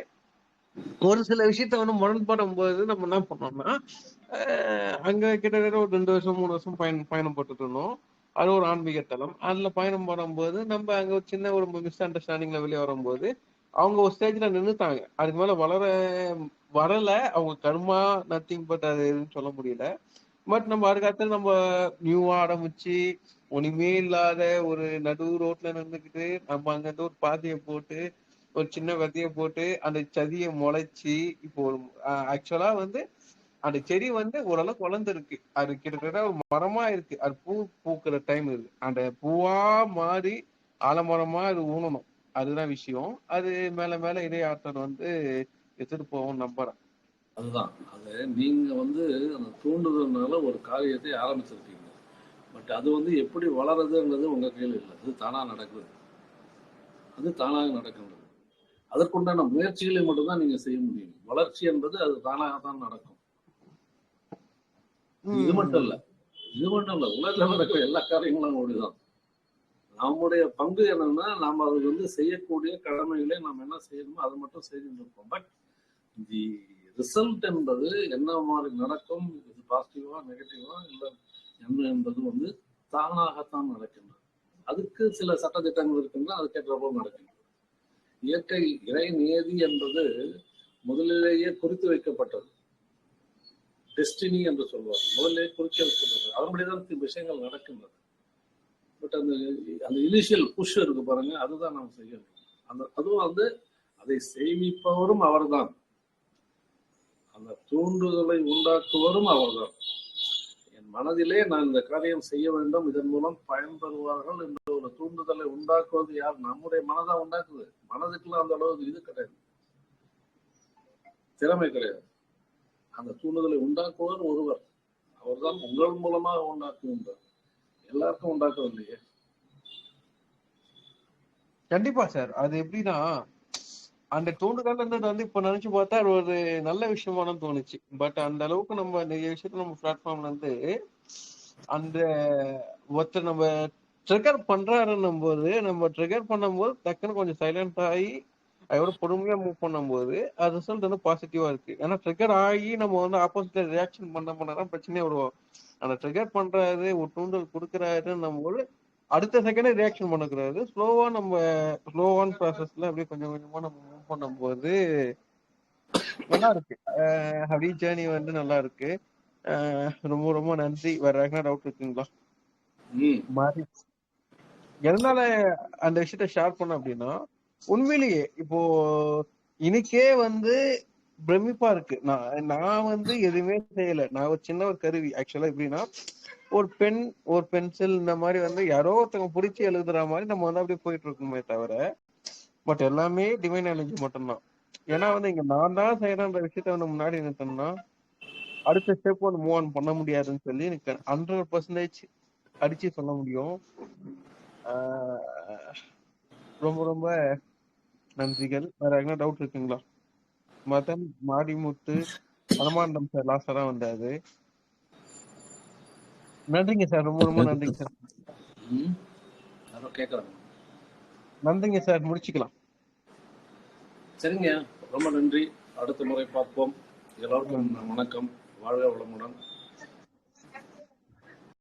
ஒரு சில விஷயத்த வந்து முரண்படும் போது நம்ம என்ன பண்ணோம்னா அங்க கிட்டத்தட்ட ஒரு 2 வருஷம் 3 வருஷம் பயணம் போட்டுட்டு இருந்தோம். அது ஒரு ஆன்மீக தலம். அதுல பயணம் பண்ணும்போது நம்ம அங்க ஒரு சின்ன ஒரு மிஸ் அண்டர்ஸ்டாண்டிங்ல வெளியே வரும்போது அவங்க ஒரு ஸ்டேஜ்ல நின்னுட்டாங்க. அதுக்கு மேல வரல. அவங்க கர்மா நத்திங் பட் அது எதுன்னு சொல்ல முடியல. பட் நம்ம அதுக்கடுத்து நம்ம நியூவா ஆரம்பிச்சு ஒண்ணுமே இல்லாத ஒரு நடு ரோட்ல நின்றுக்கிட்டு நம்ம அங்கிருந்து ஒரு பாதையை போட்டு ஒரு சின்ன விதைய போட்டு அந்த சதியை முளைச்சு இப்போ ஒரு ஆக்சுவலா வந்து அந்த செடி வந்து ஓரளவுக்கு வளர்ந்துருக்கு. அது கிட்டத்தட்ட ஒரு மரமா இருக்கு. அது பூ பூக்குற டைம் இது. அந்த பூவா மாறி ஆலமரமா அது ஊனணும். அதுதான் விஷயம். அது மேல மேல இதே ஆற்றல் வந்து எடுத்துட்டு போவோம் நம்புறேன். அதுதான். அது நீங்க வந்து அந்த தூண்டுதல்னால ஒரு காரியத்தை ஆரம்பிச்சிருக்கீங்க. பட் அது வந்து எப்படி வளருதுன்றது உங்க கையில் இல்லை. அது தானா நடக்குது. அது தானாக நடக்கின்றது. அதற்குண்டான முயற்சிகளை மட்டும்தான் நீங்க செய்ய முடியும். வளர்ச்சி என்பது அது தானாகத்தான் நடக்கும். இது மட்டும் இல்ல. உலகத்தில் நடக்கிற எல்லா காரியங்களும் அப்படிதான். நம்முடைய பங்கு என்னன்னா, நாம அது வந்து செய்யக்கூடிய கடமைகளை நாம் என்ன செய்யணுமோ அதை மட்டும் செய்துட்டு இருப்போம். பட் தி ரிசல்ட் என்பது என்ன மாதிரி நடக்கும், இது பாசிட்டிவா நெகட்டிவா இல்லை என்ன என்பது வந்து தானாகத்தான் நடக்கின்றது. அதுக்கு சில சட்டத்திட்டங்கள் இருக்கின்றன, அதுக்கேற்றப்போ நடக்கின்றது. இயற்கை இறை நியதி என்பது முதலிலேயே குறித்து வைக்கப்பட்டது. டெஸ்டினி என்று சொல்வார். முதலிலேயே குறிக்க வைக்கப்பட்டது. அதன்படிதான் விஷயங்கள் நடக்கின்றது. பட் அந்த அந்த இனிஷியல் புஷ் இருக்கு பாருங்க, அதுதான் நாம் செய்யணும். அதுவும் வந்து அதை செய்விப்பவரும் அவர்தான், அந்த தூண்டுதலை உண்டாக்குவரும் அவர்தான். என் மனதிலே நான் இந்த காரியம் செய்ய வேண்டும், இதன் மூலம் பயன்பெறுவார்கள் என்ற ஒரு தூண்டுதலை உண்டாக்குவது யார்? நம்முடைய மனதான் உண்டாக்குது. மனதுக்குள்ள அந்த அளவுக்கு இது கிடையாது, திறமை கிடையாது. அந்த தூண்டுதலை உண்டாக்குவர் ஒருவர், அவர்தான் உங்கள் மூலமாக உண்டாக்குகின்றார். எல்லாருக்கும் உண்டாக்குறது இல்லையே. கண்டிப்பா சார். அது எப்படின்னா அந்த தூண்டுதல்ன்றது வந்து இப்ப நினைச்சு பார்த்தா அது ஒரு நல்ல விஷயமான தோணுச்சு. பட் அந்த அளவுக்கு நம்ம நிறைய விஷயத்த நம்ம பிளாட்ஃபார்ம்ல இருந்து அந்த ஒருத்தர் நம்ம ட்ரிகர் பண்றாருன்னும் போது நம்ம ட்ரிகர் பண்ணும்போது டக்குன்னு கொஞ்சம் சைலண்ட் ஆகி அதோட பொறுமையா மூவ் பண்ணும்போது அது ரிசல்ட் வந்து பாசிட்டிவா இருக்கு. ஏன்னா ட்ரிகர் ஆகி நம்ம வந்து ஆப்போசிட்ல ரியாக்ஷன் பண்ணதான் பிரச்சனையே வரும். அந்த ட்ரிகர் பண்றாரு ஒரு தூண்டல் கொடுக்குறாருன்னும் போது அடுத்த செகண்டே ரியாக்ஷன் பண்ணக்கூடாது. ஸ்லோவான ப்ராசஸ்ல அப்படியே கொஞ்சம் கொஞ்சமா நம்ம மூவ் பண்ணும்போது நல்லா இருக்கு. அப்படியே ஜேர்னி வந்து நல்லா இருக்கு. ரொம்ப ரொம்ப நன்றி. வேற யாருக்குன்னா டவுட் இருக்குங்களா? மாறி எதனால அந்த விஷயத்த ஷேர் பண்ண அப்படின்னா உண்மையிலேயே இப்போ இன்னைக்கே வந்து பிரமிப்பா இருக்கு. நான் வந்து எதுவுமே செய்யல. நான் ஒரு சின்ன ஒரு கருவி. ஆக்சுவலா எப்படின்னா ஒரு பென்சில் இந்த மாதிரி வந்து யாரோ ஒருத்தவங்க பிடிச்சி எழுதுற மாதிரி நம்ம வந்து அப்படியே போயிட்டு இருக்கோமே தவிர பட் எல்லாமே டிவைன் எனர்ஜி மட்டும்தான். ஏன்னா வந்து இங்க நான் தான் செய்யறேன்ற விஷயத்த வந்து முன்னாடி நிறுத்தணும்னா அடுத்த ஸ்டெப் வந்து மூவ் ஆன் பண்ண முடியாதுன்னு சொல்லி எனக்கு 100% அடிச்சு சொல்ல முடியும். ரொம்ப ரொம்ப நன்றிகள். வேற எங்கன்னா டவுட் இருக்குங்களா? மதன், மாரிமுத்து, பரமானந்தம் சார் லாஸ்டா தான் வந்தாரு. நன்றிங்க சார். ரொம்ப ரொம்ப நன்றிங்க சார். கேட்கறாங்க. நன்றிங்க சார். முடிச்சுக்கலாம். சரிங்க, ரொம்ப நன்றி. அடுத்த முறை பார்ப்போம். எல்லோருக்கும் வணக்கம். வாழ்க வளமுடன்.